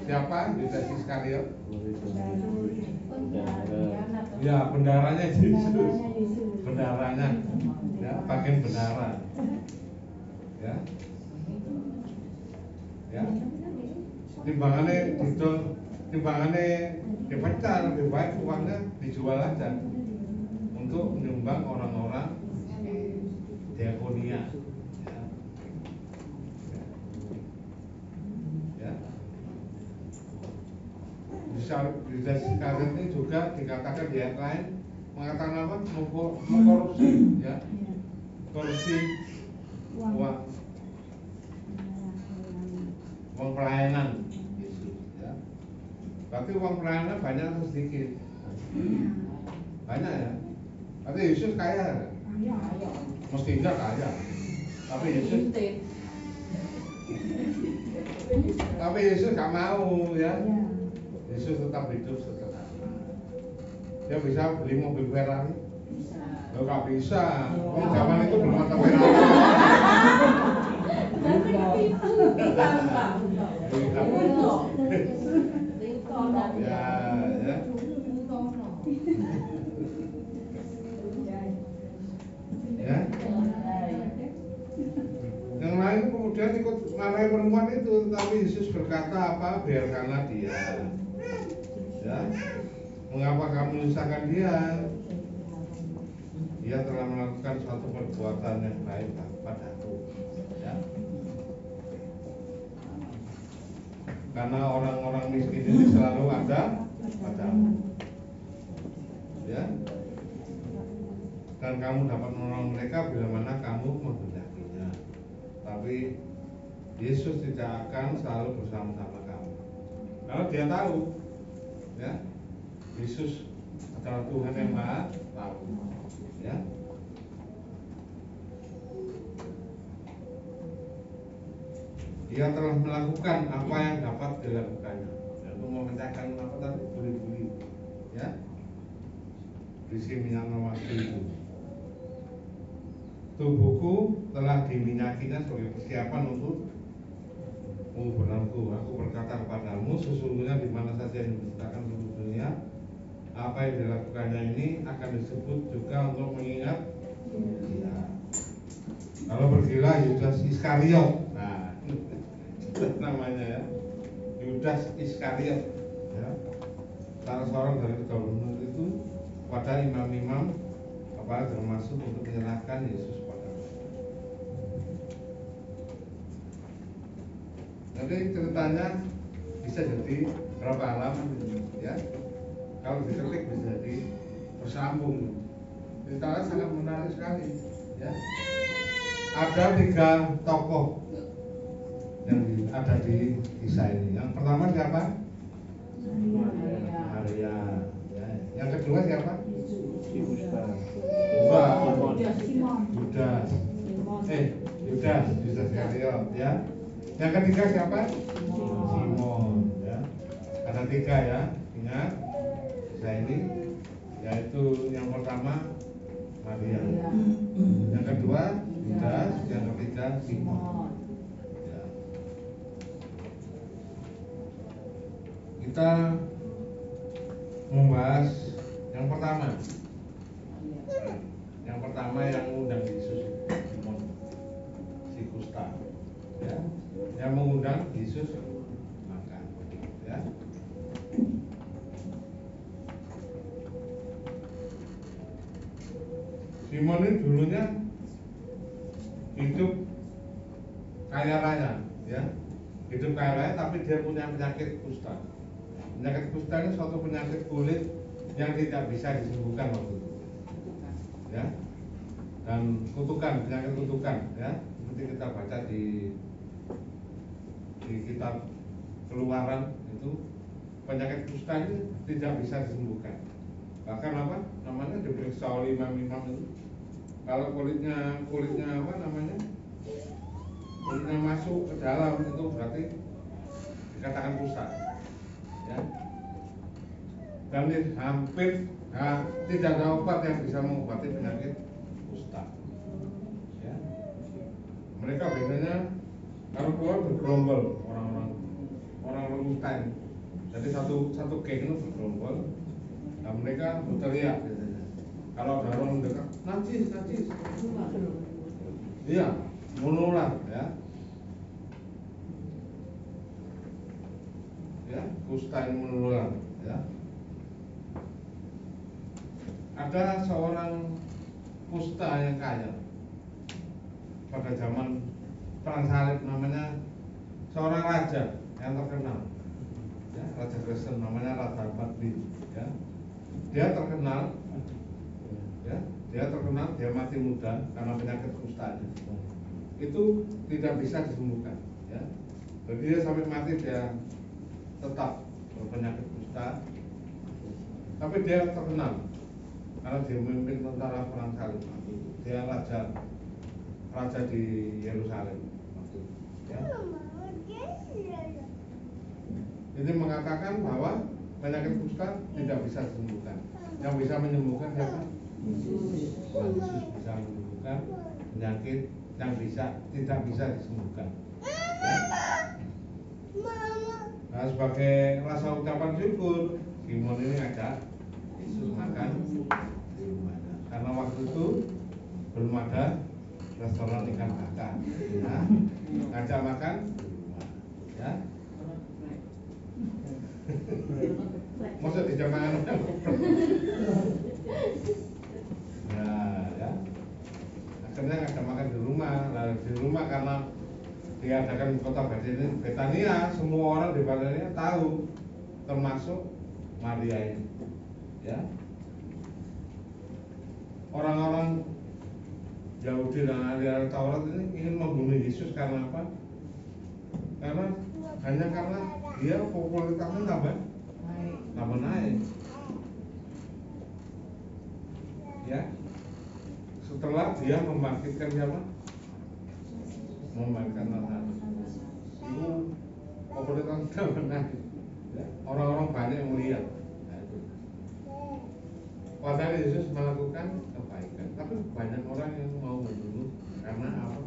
[SPEAKER 3] Siapa Yudas Iskariot? Ya bendaranya Yesus. Bendaranya, ya bagian bendara. Ya. Ya, timbangannya dipecah, lebih baik uangnya dijual aja untuk menyumbang orang-orang diakonia, ya. Yudas Iskariot ini juga dikatakan di ayat lain mengatakan apa? Mengkorupsi, ya, korupsi uang pelayanan Yesus, ya. Berarti uang pelayanan banyak atau sedikit? Banyak ya. Berarti Yesus kaya? Mestinya kaya. Tapi Yesus gak mau, ya. Yesus tetap hidup sederhana. Dia bisa beli mobil Ferrari? Lo gak bisa. Zaman itu belum ada Ferrari. Ya. Yang lain kemudian ikut marahi perempuan itu, tetapi Yesus berkata apa? Biarkanlah dia. Ya. Mengapa kamu menyusahkan dia? Dia telah melakukan suatu perbuatan yang baik padaku. Ya. Karena orang-orang miskin ini selalu ada padamu, ya. Dan kamu dapat menolong mereka bila mana kamu menghendakinya. Tapi Yesus tidak akan selalu bersama-sama kamu. Kalau dia tahu, ya, Yesus adalah Tuhan yang Maha Tahu, ya. Dia telah melakukan apa yang dapat dilakukannya, yaitu memecahkan apa tadi, buli-buli, ya, berisi minyak mawar itu. Tubuhku telah diminyakinya sebagai persiapan untuk Benarku, aku berkata kepadamu, sesungguhnya di mana saja yang diberitakan seluruh dunia, apa yang dilakukannya ini akan disebut juga untuk mengingat dia. Kalau pergilah Yudas Iskariot, nah itu namanya ya, Yudas Iskariot, ya, salah seorang dari kedua murid itu pada imam-imam apa termasuk untuk menyerahkan Yesus pada. Jadi ceritanya bisa jadi berapa halaman ya. Kalau diketik bisa jadi bersambung. Ceritanya sangat menarik sekali ya. Ada 3 tokoh yang ada di kisah ini. Yang pertama siapa? Maria. Ya. Yang kedua siapa? Yudas. Yudas Iskariot ya. Yang ketiga siapa? Simon ya. Ada 3 ya. Ingat kisah ini, yaitu yang pertama Maria, yang kedua Yudas, yang ketiga Simon ya. Kita membahas yang pertama. Yang pertama yang mengundang Yesus, Simon si kusta ya, yang mengundang Yesus makan ya. Simon ini dulunya hidup kaya raya ya, hidup kaya raya, tapi dia punya penyakit kusta. Penyakit kusta ini suatu penyakit kulit yang tidak bisa disembuhkan waktu itu ya, dan kutukan, penyakit kutukan ya, seperti kita baca di kitab Keluaran itu, penyakit kusta ini tidak bisa disembuhkan. Bahkan apa namanya, diperiksa oleh imam-imam itu, kalau kulitnya apa namanya, kulitnya masuk ke dalam itu berarti dikatakan kusta ya. Dan hampir tidak ada obat yang bisa mengobati penyakit kusta ya. Mereka biasanya kalau keluar bergerombol, orang-orang kusta ini. Jadi satu geng itu bergerombol. Nah, mereka berteriak biasanya. Kalau ada orang mendekat, najis. Iya, menular ya. Ya, kusta ini menular ya. Ada seorang kusta yang kaya pada zaman perang salib, namanya seorang raja yang terkenal ya, raja Kristen, namanya Raja Batbi ya. Dia terkenal ya, dia mati muda karena penyakit kustanya. Itu tidak bisa disembuhkan ya. Jadi dia sampai mati dia tetap berpenyakit kusta. Tapi dia terkenal karena dia memimpin tentara perang salib waktu itu. Dia raja di Yerusalem waktu itu ya. Ini mengatakan bahwa penyakit kusta tidak bisa disembuhkan. Yang bisa menyembuhkan siapa? Yesus bisa menyembuhkan penyakit yang tidak bisa disembuhkan ya. Nah, sebagai rasa ucapan syukur, Simon ini ngajak Yesus makan di rumahnya. Karena waktu itu belum ada restoran ikan bakar ya. Ngajak makan di rumah ya. Masa di jamaah ya. Akhirnya ngajak makan di rumah. Lalu di rumah karena diadakan di kota Betania, semua orang di Betania tahu, termasuk Maria ini ya. Orang-orang Yahudi dan ahli Taurat ini ingin membunuh Yesus karena apa? Karena dia popularitasnya tambah naik ya. Setelah dia membangkitkan siapa? Membangkitkan Lazarus, itu popularitasnya tambah naik ya. Orang-orang banyak yang melihat. Nah, itu. Padahal Yesus melakukan kebaikan, tapi banyak orang yang mau membunuh karena apa?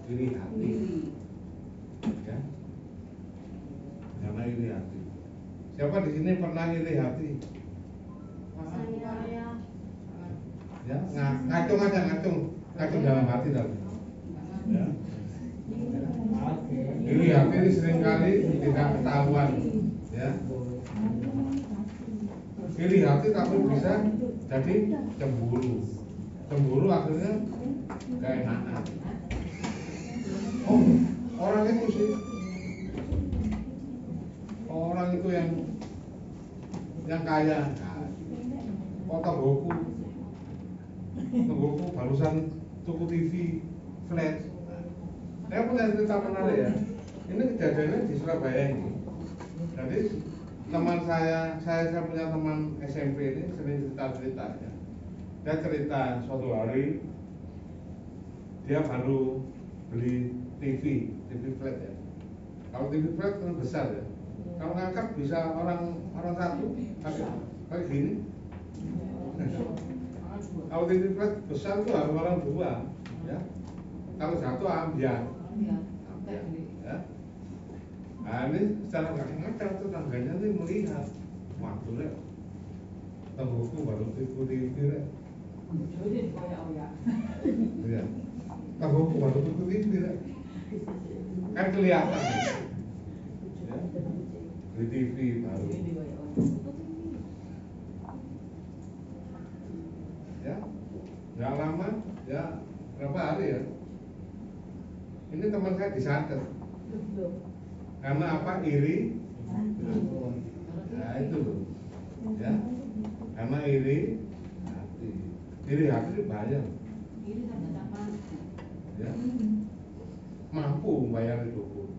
[SPEAKER 3] Iri hati ya. iri hati. Siapa di sini pernah iri hati? Ya, ngacung aja, ngacung dalam hati dalam. Ya. Iri hati ini seringkali tidak ketahuan, ya. Iri hati tapi bisa jadi cemburu. Cemburu akhirnya keenakan. Oh, orang itu sih, orang itu yang kaya, foto Goku barusan tuku TV flash. Saya punya cerita menarik ya. Ini kejadiannya di Surabaya ini. Jadi teman saya punya teman SMP ini sering cerita ya. Dia cerita suatu hari dia baru beli TV flat ya. Kalau TV flat kan besar ya. Kalau ngangkat bisa orang satu kayak gini. Kalau TV flat besar itu harus orang dua, ya. Kalau satu ambiar, ya. Nah ini secara nggak sengaja tetangganya ini melihat, waktunya tenggoku baru TV ya. Ya. Tenggoku baru TV ya. Kan kelihatan ya. Di TV baru. Ya, nggak lama, ya berapa hari ya. Ini teman saya disantet. Karena apa? Iri. Nah itu loh. Ya, karena iri hati. Iri hati itu bahaya. Ya, mampu bayar itu.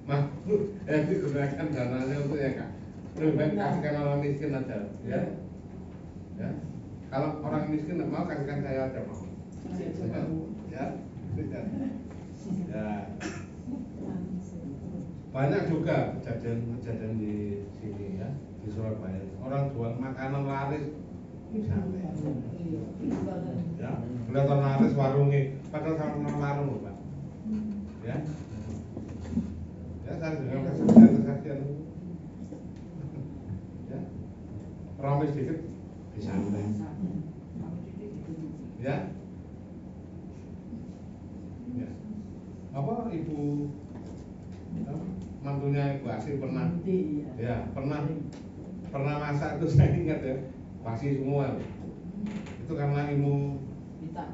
[SPEAKER 3] Mampu, digunakan dananya untuk ya kak. Lebih baik kasihkan orang miskin aja, ya. Ya, kalau orang miskin nggak mau kasihkan saya aja mau. Ya. Banyak juga kejadian di sini ya, di Surabaya. Orang jual makanan laris, ya, kelihatan laris warungnya, padahal sama warung Pak. Ya, ya saya dengar kesaksian. Ya, ramai sedikit disantai. Ya. Ya. Apa ibu mantunya Ibu Asih pernah masak itu saya ingat ya, basi semua itu karena ilmu hitam.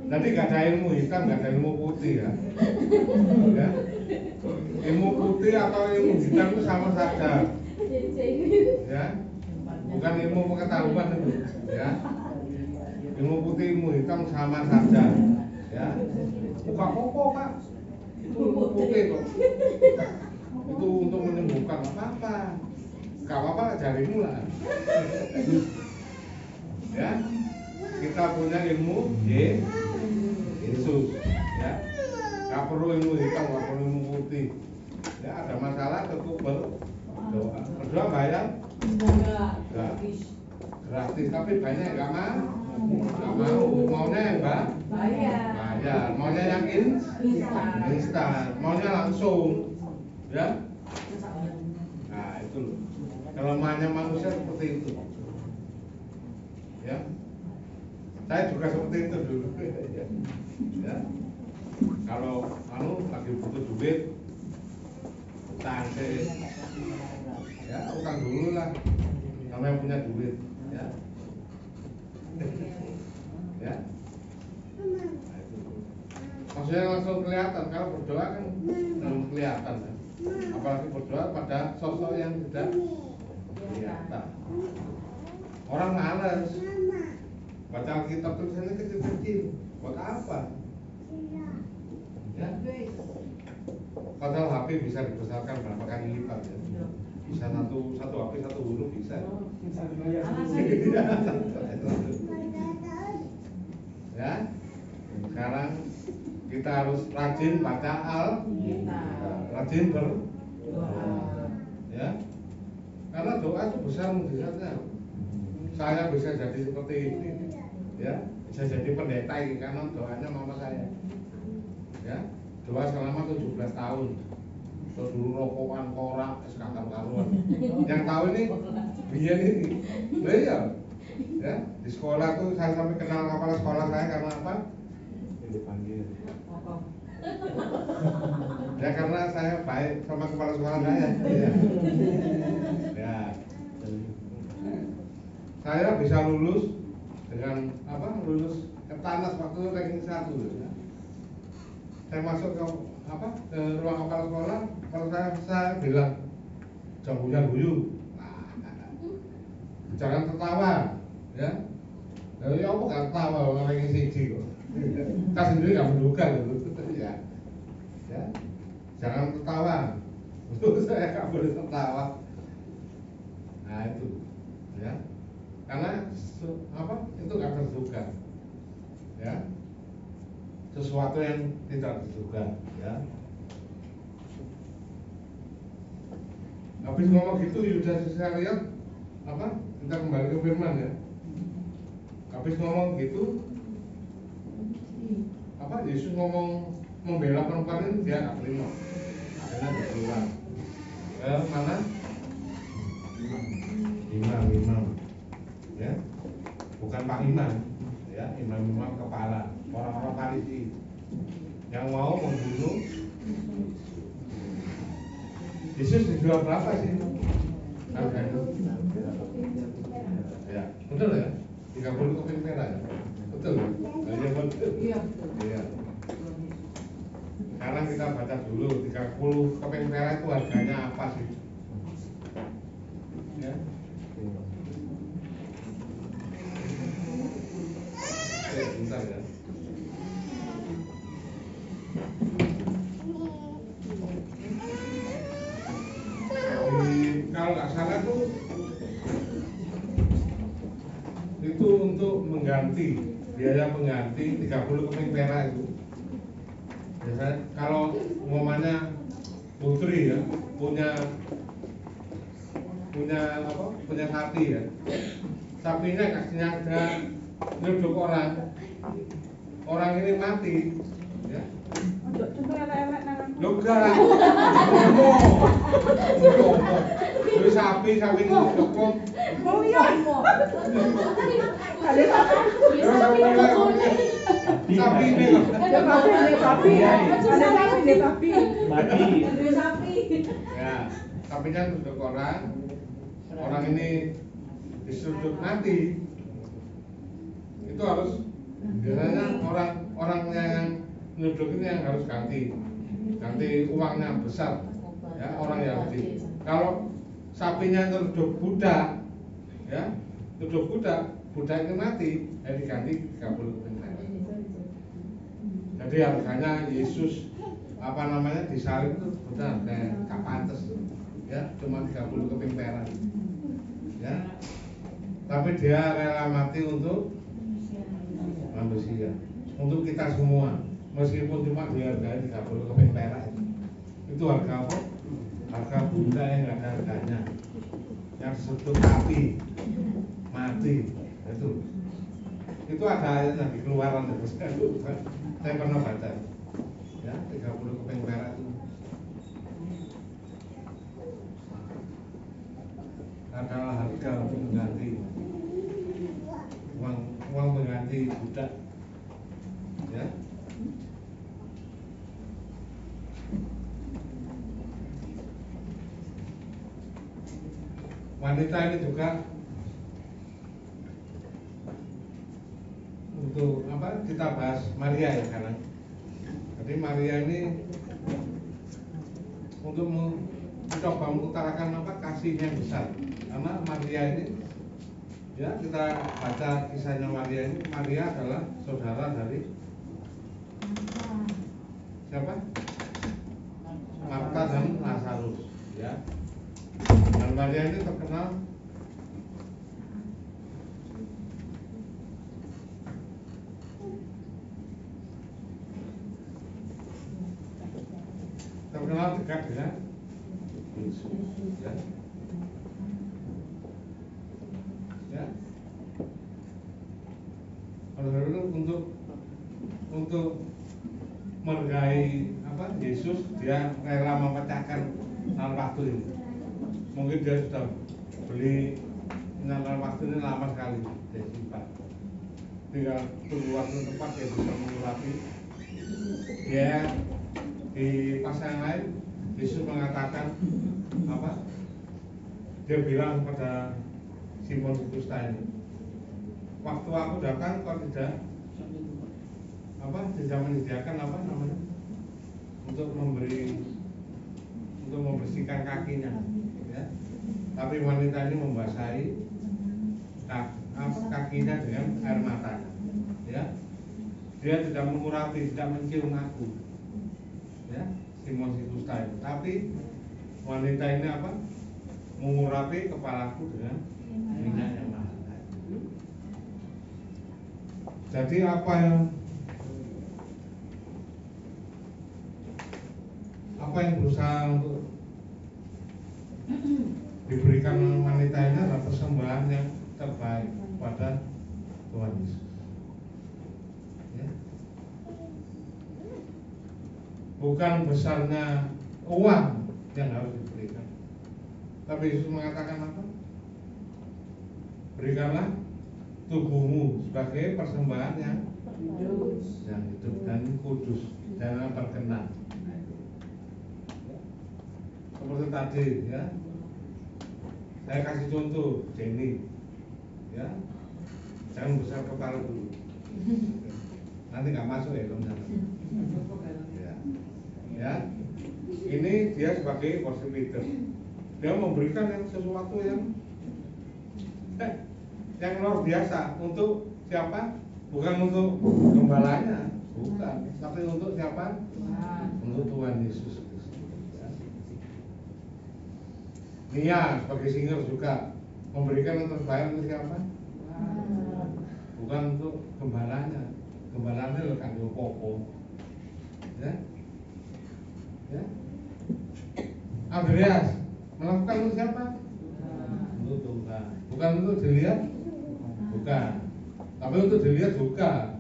[SPEAKER 3] Jadi gak ada ilmu hitam, gak ada ilmu putih ya. Ya. Ilmu putih atau ilmu hitam itu sama saja. Ya. Bukan ilmu pengetahuan itu, ya. Ilmu putih, ilmu hitam sama saja. Ya. Bukan apa Pak. Itu ilmu putih kok. Itu untuk menyembuhkan apa-apa. Gak apa-apa jarimu lah. Ya. Kita punya ilmu Yesus, ya. Gak perlu ilmu hitam, gak perlu ilmu putih. Ya, ada masalah cukup berdoa. Berdoa bayar? Enggak. Gratis, tapi banyak yang gak mau. Maunya yang bayar. Maunya yang instan. Maunya langsung, ya. Nah itu loh. Kelemahannya manusia seperti itu, ya. Saya juga seperti itu dulu. Ya. Kalau lagi butuh duit, utang ya utang dulu lah. Sama yang punya duit, ya. Ya. Nah, itu. Maksudnya langsung kelihatan. Kalau berdoa kan belum kelihatan, ya. Apalagi berdoa pada sosok yang tidak kelihatan. Orang malas baca Alkitab tulisannya kecil-kecil, buat apa? Ya. Padahal HP bisa dibesarkan berapa kali lipat ya. Bisa satu HP satu huruf bisa. Ya. Sekarang kita harus rajin baca rajin berdoa. Ya. Karena doa itu besar mujizatnya. Saya bisa jadi seperti ini, ya, bisa jadi pendeta ini karena doanya mama saya, ya. doa selama 17 tahun. Terus dulu rokokan korak, sekarang karuan. Yang tahu ini biyen ini. Lah iya. Ya, di sekolah tuh saya sampai kenal kepala sekolah saya karena apa? Dipanggil. Ya karena saya baik sama kepala sekolah saya. Ya. Saya bisa lulus dengan apa? Lulus Ketanas waktu ranking 1. Ya. Saya masuk ke apa? Ke ruang kepala sekolah, saya bilang jangan guyu. Jangan tertawa, ya. Ya apa kan tertawa orang ranking 1 kok. Kita sendiri nggak menduga gitu. Ya. Ya. Jangan tertawa. Saya nggak boleh tertawa. Nah itu, ya. Karena apa? Itu nggak terduga, ya. Sesuatu yang tidak terduga, ya. Habis ngomong gitu Yudas Iskariot apa? Kita kembali ke firman, ya. Habis ngomong gitu apa? Yesus ngomong membela perempuan ini dia nggak terima. Akhirnya dia keluar. Mana? Imam, ya, bukan Pak Imam, ya, imam kepala, orang-orang Farisi yang mau membunuh Yesus. Dijual berapa sih harganya? Ya, betul ya, 30 keping perak ya, betul. Iya. Sekarang kita baca dulu 30 keping perak itu harganya apa sih? Ya. Oke, bentar ya. Kalau nggak salah tuh itu untuk mengganti biaya pengganti 30 keping perak itu. Biasanya kalau umpamanya putri ya punya apa? Punya sapi ya. Sapinya kasihnya ada nyuduk orang ini mati, ya. Enggak. Itu sapi nyuduk. Oh iya. Sapi ini loh. Sapi. Ya, sapinya nyuduk orang ini disudut mati. Itu harus biasanya orang yang nyuduk ini yang harus ganti uangnya besar, ya, orang Yahudi. Kalau sapinya nyuduk budak, ya, nyuduk budak ini mati, ya diganti 30 keping perak. Jadi harganya Yesus disalib itu benar kayak gak pantes, ya, cuma 30 keping perak, ya. Tapi dia rela mati untuk manusia, untuk kita semua, meskipun cuma dihargai 30 keping perak. Itu harga apa? Harga bunda yang gak ada harganya, yang disebut sapi mati. Itu ada ayatnya di Keluaran, saya pernah baca, ya, 30 keping perak itu adalah harga untuk mengganti uang mengganti budak, ya. Wanita ini juga untuk apa? Kita bahas Maria ya sekarang. Jadi Maria ini untuk mencoba mengutarakan apa? Kasihnya yang besar. Karena Maria ini, ya, kita baca kisahnya Maria ini. Maria adalah saudara dari siapa? Marta dan Lazarus, ya. Dan Maria ini terkenal dekat dengan Yesus, ya. Ya. Oleh karena itu untuk menghargai Yesus dia rela memecahkan nalar waktu ini. Mungkin dia sudah beli nalar waktu ini lama sekali dia simpan. Tinggal tunggu waktu tepat dia bisa mengurapi. Dia di pasal yang lain Yesus mengatakan dia bilang kepada Simon Kusta ini, waktu aku datang kau tidak menyediakan untuk membersihkan kakinya, ya. Tapi wanita ini membasahi kakinya dengan air matanya, ya. Dia tidak mengurapi, tidak mencium aku, ya, Simon Kusta ini. Tapi wanita ini mengurapi kepalaku dengan minyak yang mahal. Jadi apa yang berusaha untuk diberikan wanita ini adalah persembahan yang terbaik pada Tuhan Yesus, ya. Bukan besarnya uang yang harus diberikan, tapi Yesus mengatakan apa? Berikanlah tubuhmu sebagai persembahan yang hidup dan kudus, jangan berkenan. Seperti tadi, ya, saya kasih contoh Jenny, ya, jangan besar kepala dulu, nanti nggak masuk ya kamu, ya. Ini dia sebagai worship leader, dia memberikan yang sesuatu yang luar biasa untuk siapa? Bukan untuk gembalanya, bukan, tapi untuk siapa? Untuk Tuhan Yesus. Nia sebagai singer juga memberikan yang terbaik untuk siapa? Bukan untuk gembalanya. Gembalanya lekat di popo, ya. Andreas melakukan untuk siapa? Untuk Tuhan. Bukan untuk dilihat, bukan. Tapi untuk dilihat juga.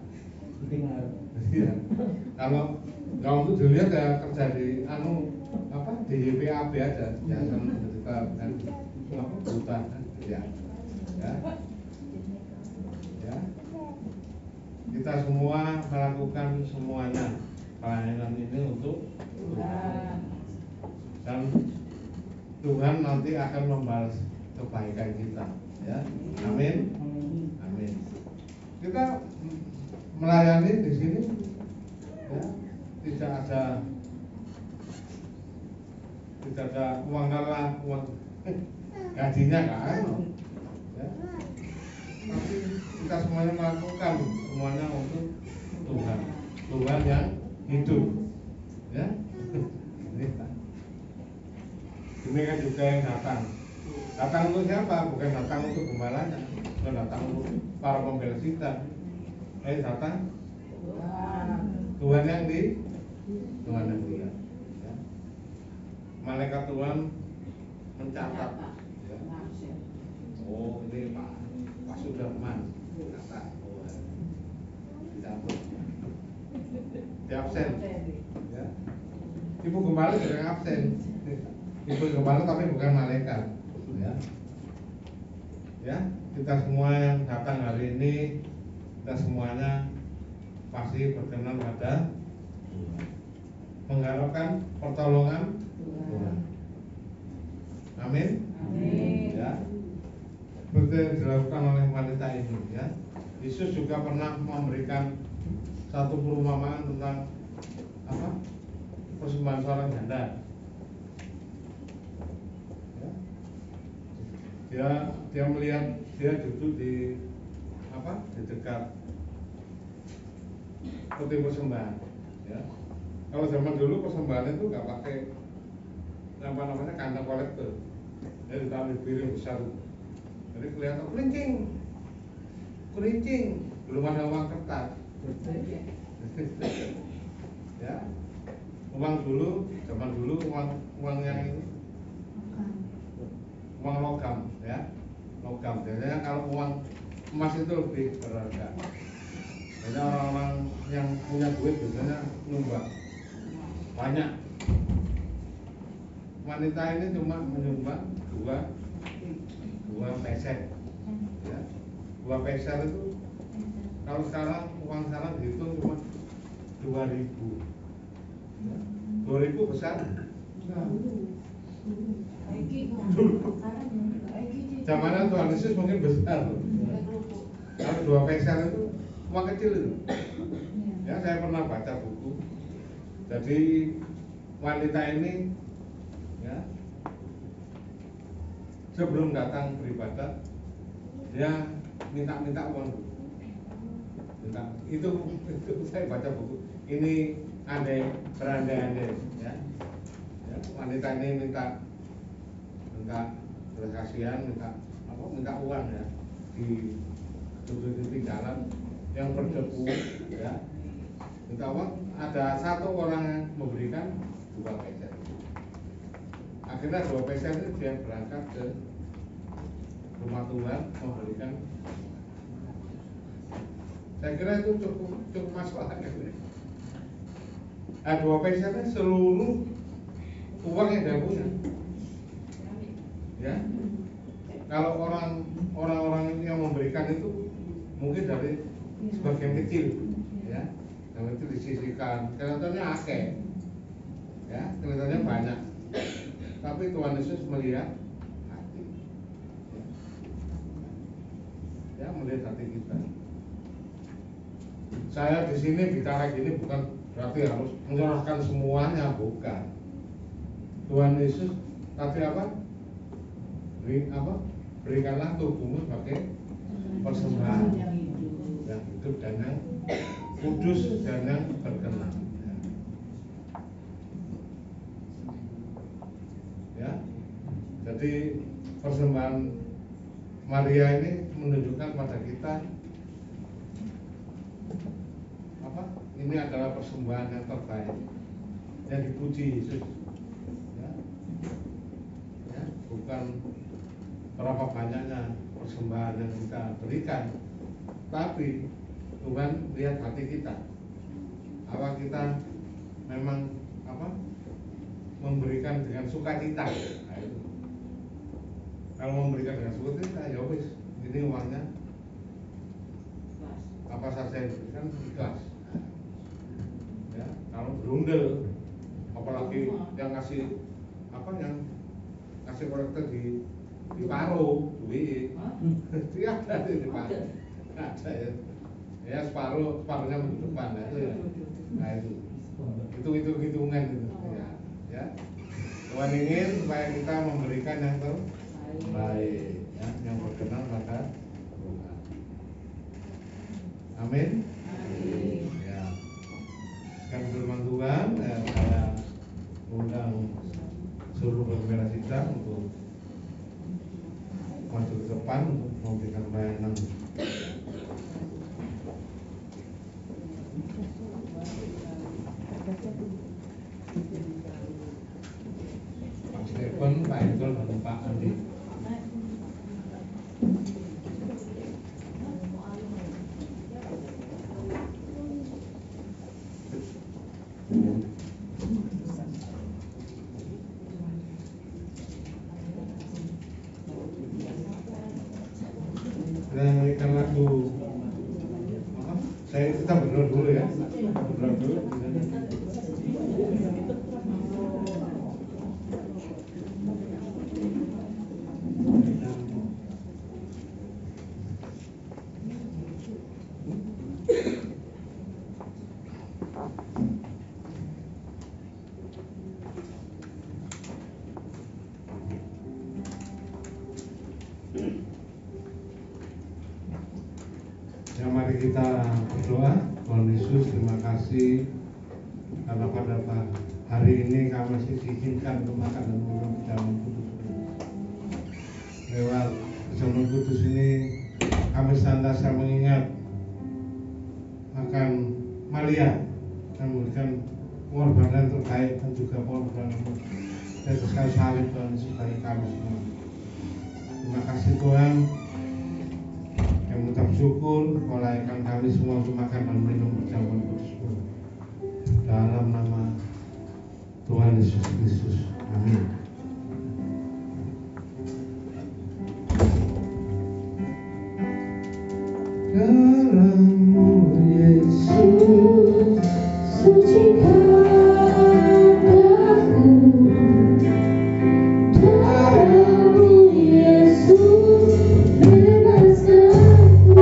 [SPEAKER 3] Ya. Kalau nggak untuk dilihat ya kerja di di YPAB aja, jangan buta, ya. Kita semua melakukan semuanya pelayanan ini untuk Tuhan, dan Tuhan nanti akan membalas kebaikan kita, ya. Amin. Kita melayani di sini, ya, tidak ada uang lelah, uang gajinya nggak ada, ya. Tapi kita semuanya melakukan semuanya untuk Tuhan yang hidup, ya. Ini kan juga yang datang untuk siapa? Bukan datang untuk gembalanya, bukan datang untuk para pembela kita. Datang Tuhan yang dia, ya. Malaikat Tuhan mencatat, ya. Oh, ini Pak Sudarman, dicatat, di absen, ya. Ibu gembala juga absen, ibu gembala tapi bukan malaikat, ya. Kita semua yang datang hari ini, kita semuanya pasti berkenan pada Tuhan, mengharapkan pertolongan Tuhan. Amin. Ya. Seperti yang dilakukan oleh wanita ini, ya. Yesus juga pernah memberikan satu perumpamaan tentang persembahan seorang janda. Ya. Dia melihat, dia duduk di dekat peti persembahan, ya. Kalau zaman dulu persembahan itu nggak pakai kantong kolektor, jadi ditaruh di piring besar, jadi kelihatan kerincing, belum ada uang kertas, ya. Uang dulu, zaman dulu uang yang ini uang logam, ya, logam. Biasanya kalau uang emas itu lebih berharga. Jadi orang-orang yang punya duit biasanya nyumbang. banyak. Wanita ini cuma menyumbang dua peser, ya. 2 peser itu kalau sekarang uang sekarang dihitung cuma 2.000. 2.000 besar. Zamanan Tuhan Yesus mungkin besar. Kalau 2 peser itu uang kecil itu. Ya, saya pernah baca buku. Jadi wanita ini, ya, sebelum datang beribadah dia minta uang dulu. Itu saya baca buku. Ini berandai-andai, ya. Wanita ini minta belas kasihan, minta uang, ya, di titik jalan yang berdebu, ya, minta uang. Ada satu orang yang memberikan 2 peser. Akhirnya 2 peser itu dia berangkat ke rumah Tuhan memberikan. Saya kira itu cukup masuk akal. Nah, 2 pesernya seluruh uang yang dia punya. Ya, kalau orang-orang yang memberikan itu mungkin dari sebagian kecil, ya, yang itu disisihkan. Kelihatannya akeh, ya, kelihatannya banyak. Tapi Tuhan Yesus melihat hati, ya, melihat hati kita. Saya di sini bicara gini bukan berarti harus menyerahkan semuanya, bukan. Tuhan Yesus tadi berikanlah tubuhmu sebagai persembahan yang hidup dan yang kudus dan yang berkenan. Ya, jadi persembahan Maria ini menunjukkan pada kita ini adalah persembahan yang terbaik yang dipuji Yesus. Ya, bukan berapa banyaknya persembahan yang kita berikan, tapi Tuhan lihat hati kita. Apa kita memang memberikan dengan sukacita? Nah, itu. Kalau memberikan dengan sukacita, ya wis, ini uangnya apa saja yang diberikan ikhlas. Ya, kalau berundel, apalagi yang ngasih kolektor di paruh duit, dia ada di paruh, ada ya. Ya separuhnya di depan, itu ya. Nah itu hitungan itu, ya. Tuhan ingin supaya kita memberikan yang terbaik, ya, yang berkenan pada Tuhan. Amin. Ya. Sekarang firman Tuhan, saya undang seluruh pemirsa kita untuk maju ke depan untuk memberikan pelayanan. Pak Stephen, Pak Engel, dan Pak Andi. Kita lagu, kita berdoa dulu ya, berdoa dulu. Ya, mari kita berdoa. Tuhan Yesus, terima kasih karena pada hari ini kami masih diizinkan untuk makan dan minum perjamuan kudus. Lewat perjamuan kudus ini kami senantiasa mengingat akan Maria yang memberikan pengorbanan terbaik dan juga pengorbanan dari kayu salib Tuhan Yesus bagi kami semua. Terima kasih Tuhan. Yang mengucap syukur, melayakan kami semua untuk makan dan minum perjamuan kudus dalam nama Tuhan Yesus Kristus. Amin. Darahmu Yesus sucikan aku, darahmu Yesus bebaskanku,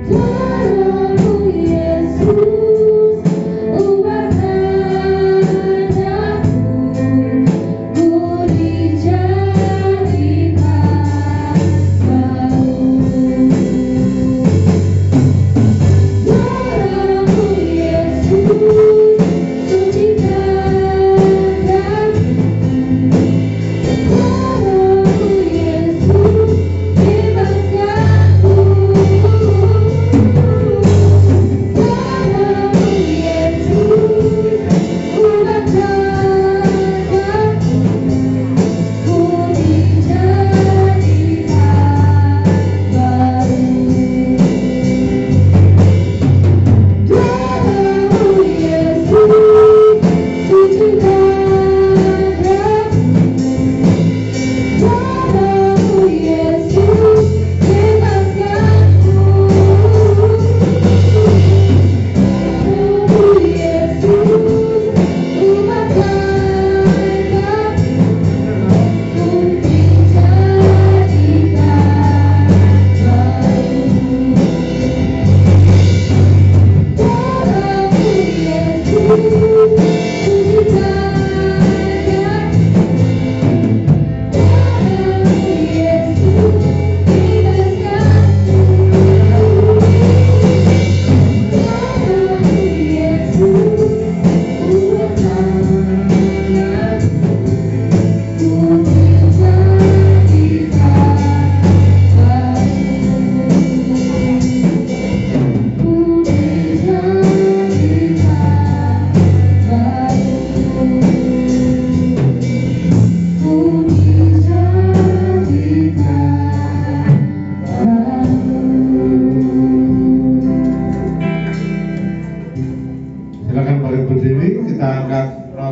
[SPEAKER 3] darahmu Yesus ubahkan aku, ku dijadikan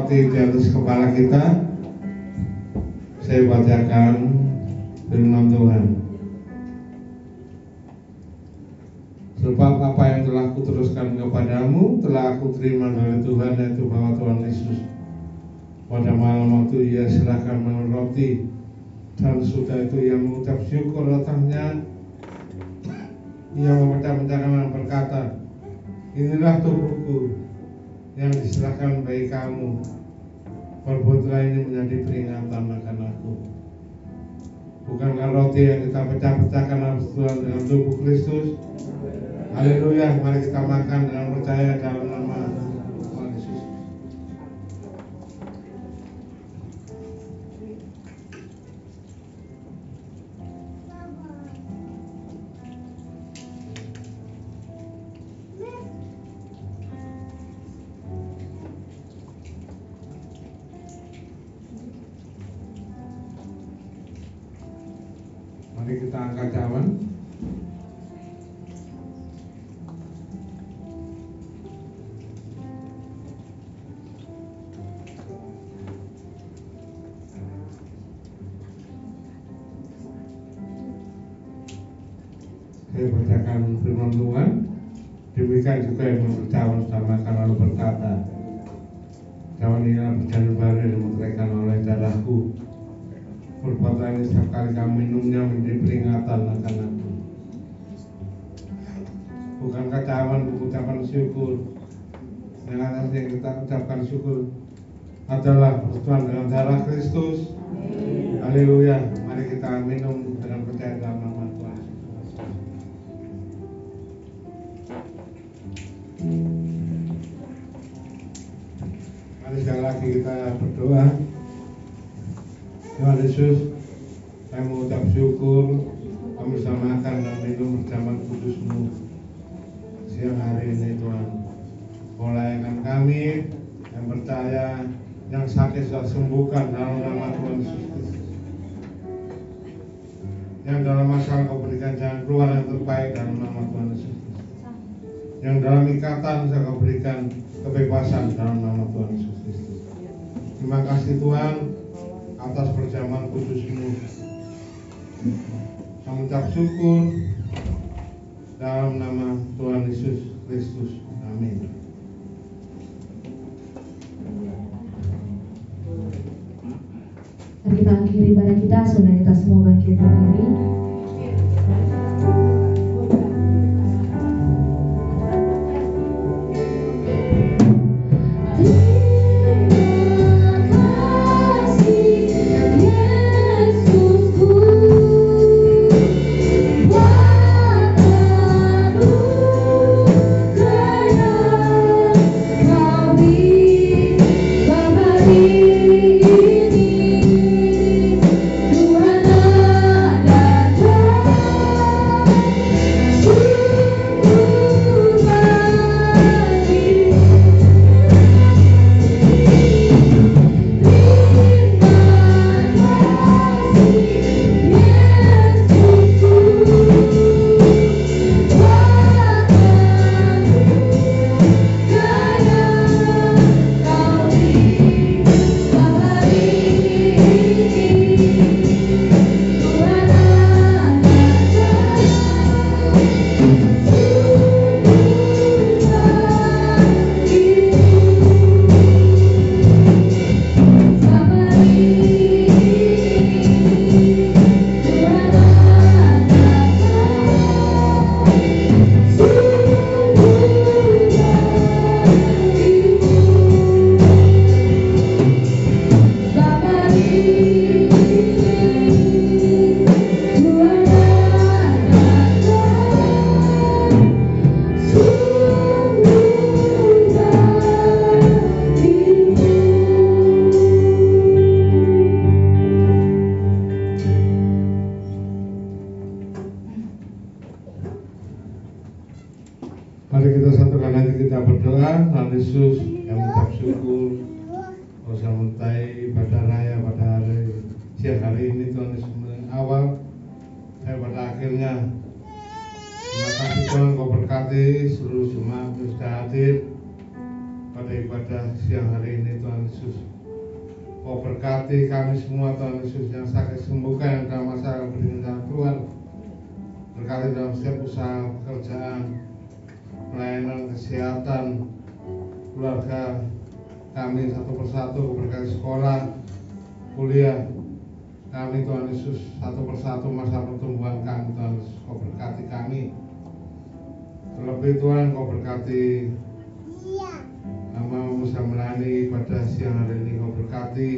[SPEAKER 3] Di atas kepala kita, saya bacakan firman Tuhan. Sebab apa yang telah kuteruskan kepadamu telah aku terima dari Tuhan, yaitu bahwa Tuhan Yesus pada malam waktu ia serahkan roti dan sudah itu ia mengucap syukur atasnya, ia memecah-mecahkan dan berkata, inilah tubuhku yang diserahkan bagi kamu, perbuatlah ini menjadi peringatan akan aku. Bukankah roti yang kita pecah-pecahkan harus Tuhan dengan tubuh Kristus? Haleluya, mari kita makan dengan percaya dalam nama Tuhan Yesus. Mari kita angkat cawan. Saya bacakan firman Tuhan. Demikian juga yang bercawan sama lalu berkata, cawan inilah perjanjian baru yang dimeteraikan oleh darahku. Perbuatan ini setiap kali kamu minumnya menjadi peringatan akan aku. Bukankah cawan ucapan syukur? Dengan yang kita ucapkan syukur adalah persekutuan dengan darah Kristus. Haleluya. Mari kita minum dengan percaya dalam nama Tuhan. Mari sekali lagi kita berdoa. Tuhan Yesus, kami mengucap syukur kami bisa makan dan minum bersama kudus-Mu siang hari ini Tuhan. Pelayanan kami yang percaya, yang sakit sudah sembuhkan dalam nama Tuhan Yesus Kristus. Yang dalam masalah Kau berikan jalan keluar yang terbaik dalam nama Tuhan Yesus Kristus. Yang dalam ikatan Kau berikan kebebasan dalam nama Tuhan Yesus Kristus. Terima kasih Tuhan atas perjamuan kudus-Mu. Kami ucap syukur dalam nama Tuhan Yesus Kristus. Amin.
[SPEAKER 2] Mari kita akhiri ibadah kita, saudara kita semua bangkit berdiri.
[SPEAKER 3] Mari kita satukan hati kita berdoa. Tuhan Yesus yang mengucap syukur Rosa mentai pada raya pada siang hari ini. Tuhan Yesus awal saya pada akhirnya. Terima kasih Tuhan, Kau berkati seluruh jemaat yang sudah hadir pada ibadah siang hari ini. Tuhan Yesus, Kau berkati kami semua. Tuhan Yesus, yang sakit sembuhkan, yang dalam masalah berikan Tuhan. Berkati dalam setiap usaha pekerjaan, pelayanan kesehatan, keluarga kami satu persatu, berkati sekolah, kuliah kami. Tuhan Yesus, satu persatu masa pertumbuhan kami. Tuhan Yesus, Kau berkati kami. Terlebih Tuhan, Kau berkati hamba bisa melayani pada siang hari ini. Kau berkati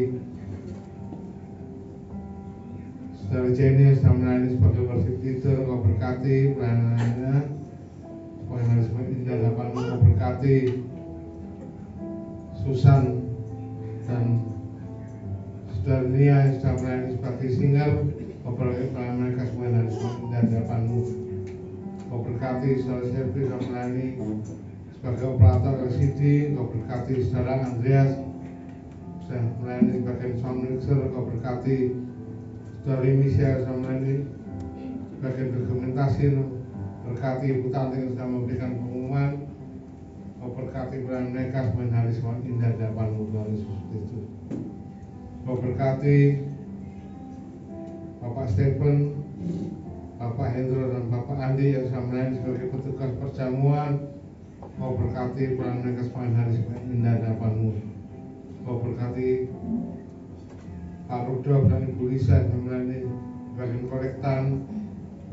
[SPEAKER 3] Saudara Jenny yang sedang melayani sebagai worship leader. Kau berkati pelayanannya supaya hari semakin indah hadapan-Mu. Kau berkati Susan dan Saudara Nia yang sedang melayani sebagai singer. Kau berkati pelayanan mereka supaya hari semakin indah hadapan-Mu. Kau berkati Saudara Selvi yang melayani sebagai operator LCD. Kau berkati Saudara Andreas yang melayani sebagai sound mixer. Kau berkati Saudara Michelle yang melayani sebagai dokumentasi. Berkati Ibu Tanti yang sudah memberikan pengumuman. Kau berkati pelayanan mereka supaya hari semakin indah hadapan-Mu, Tuhan Yesus Kristus. Kau berkati Bapak Stephen, Bapak Hendro dan Bapak Andi yang sudah melayani sebagai petugas perjamuan. Kau berkati pelayanan mereka supaya hari semakin indah hadapan-Mu. Kau berkati Pak Rudolf dan Ibu Lisa yang melayani bagian kolektan.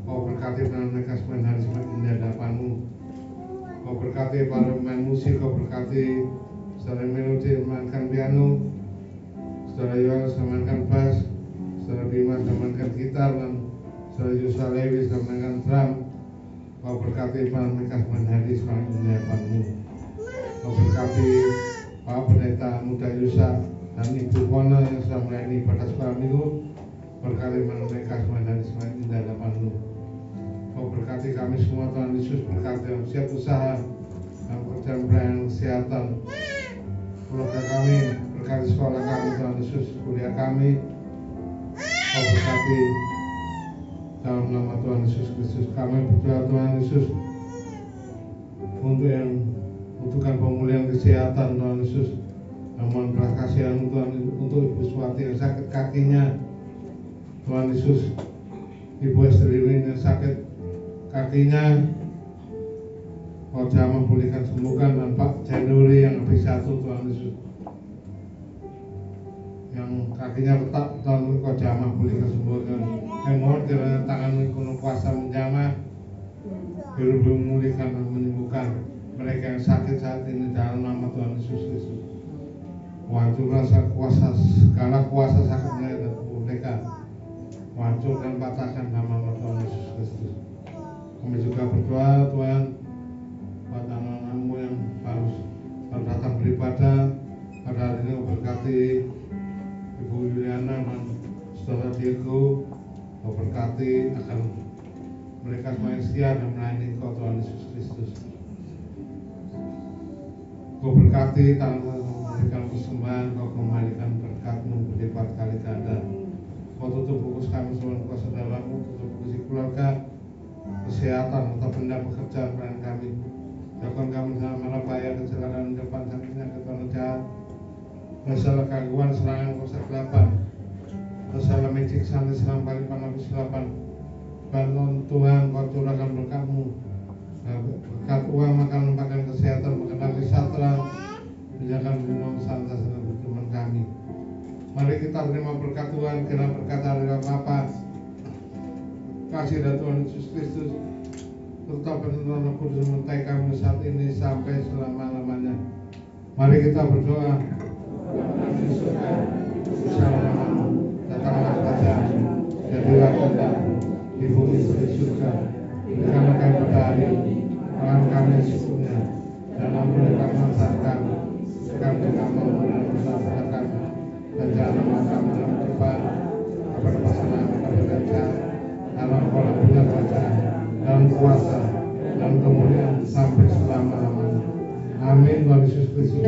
[SPEAKER 3] Kau berkati pelayanan mereka supaya hari semakin indah hadapan-Mu. Kau berkati para pemain musik. Kau berkati Saudara Melody memainkan piano, Saudara Yohanes memainkan bass, Saudara Bima memainkan gitar, dan Saudara Yusuf Lewi memainkan drum. Kau berkati pelayanan mereka supaya hari semakin indah hadapan-Mu. Kau berkati Pak Pendeta Muda Yusuf dan Ibu Pona yang sudah melayani pada sekolah minggu. Berkati pelayanan mereka supaya hari semakin indah hadapan-Mu. Kau berkati kami semua, Tuhan Yesus. Berkati dalam setiap usaha, dalam pekerjaan pelayanan kesehatan, keluarga kami. Berkati sekolah kami, Tuhan Yesus, kuliah kami. Kau berkati dalam nama Tuhan Yesus Kristus. Kami berdoa Tuhan Yesus untuk yang butuhkan pemulihan kesehatan Tuhan Yesus. Mohon belas kasihan Tuhan untuk Ibu Suwati yang sakit kakinya Tuhan Yesus, Ibu Esther Lilin yang sakit kakinya Kau jamah pulihkan sembuhkan, dan Pak Januari yang habis satu Tuhan Yesus yang kakinya retak Tuhan Kau jamah pulihkan sembuhkan. Yang mohon kiranya tangan kuno kuasa menjamah biru memulihkan dan menyembuhkan mereka yang sakit saat ini dalam nama Tuhan Yesus Kristus. Wancur rasa kuasa segala kuasa sakitnya dan mereka wancur dan patahkan nama Tuhan Yesus Kristus. Kami juga berdoa Tuhan buat anak-anakmu yang harus datang beribadah pada hari ini. Berkati Ibu Yuliana dan Saudara Diego, berkati akan mereka semua yang setia dan melayani Kau Tuhan Yesus Kristus. Kau berkati tangan memberikan persembahan, Kau kembalikan berkat-Mu berlipat kali ganda. Kau tutup fokus kami semua, Kau saudaramu, tutup fokus keluarga, kesehatan, atau benda pekerjaan pelayan kami. Jauhkan kami dalam bahaya, kecelakaan, depan sakitnya, ketuaan jahat, masalah gangguan, serangan, kegelapan, masalah magic, santai, serang balik, panapis, kegelapan. Bantuan Tuhan, Kau curahkan berkat-Mu, berkat uang, makan, pakaian, kesehatan, makan, wisata, menjaga minum, santai, dan berteman kami. Mari kita terima berkat Tuhan, kira berkat dari Bapa, kasih dari Tuhan Yesus Kristus, tetap benar-benar kudus menyertai kami saat ini sampai selama-lamanya. Mari kita berdoa. Datanglah kerajaan-Mu, jadilah kehendak-Mu di bumi seperti surga. Berikanlah kami pada hari ini makan kami secukupnya, dan ampuni dosa kami, sekarang kami mengampuni dosa kami, dan jangan kami dalam cobaan, kepada pasangan kami kerajaan, karena Kau punya kerajaan dan kuasa dan kemuliaan sampai selama-lamanya. Amin. Tuhan Yesus Kristus.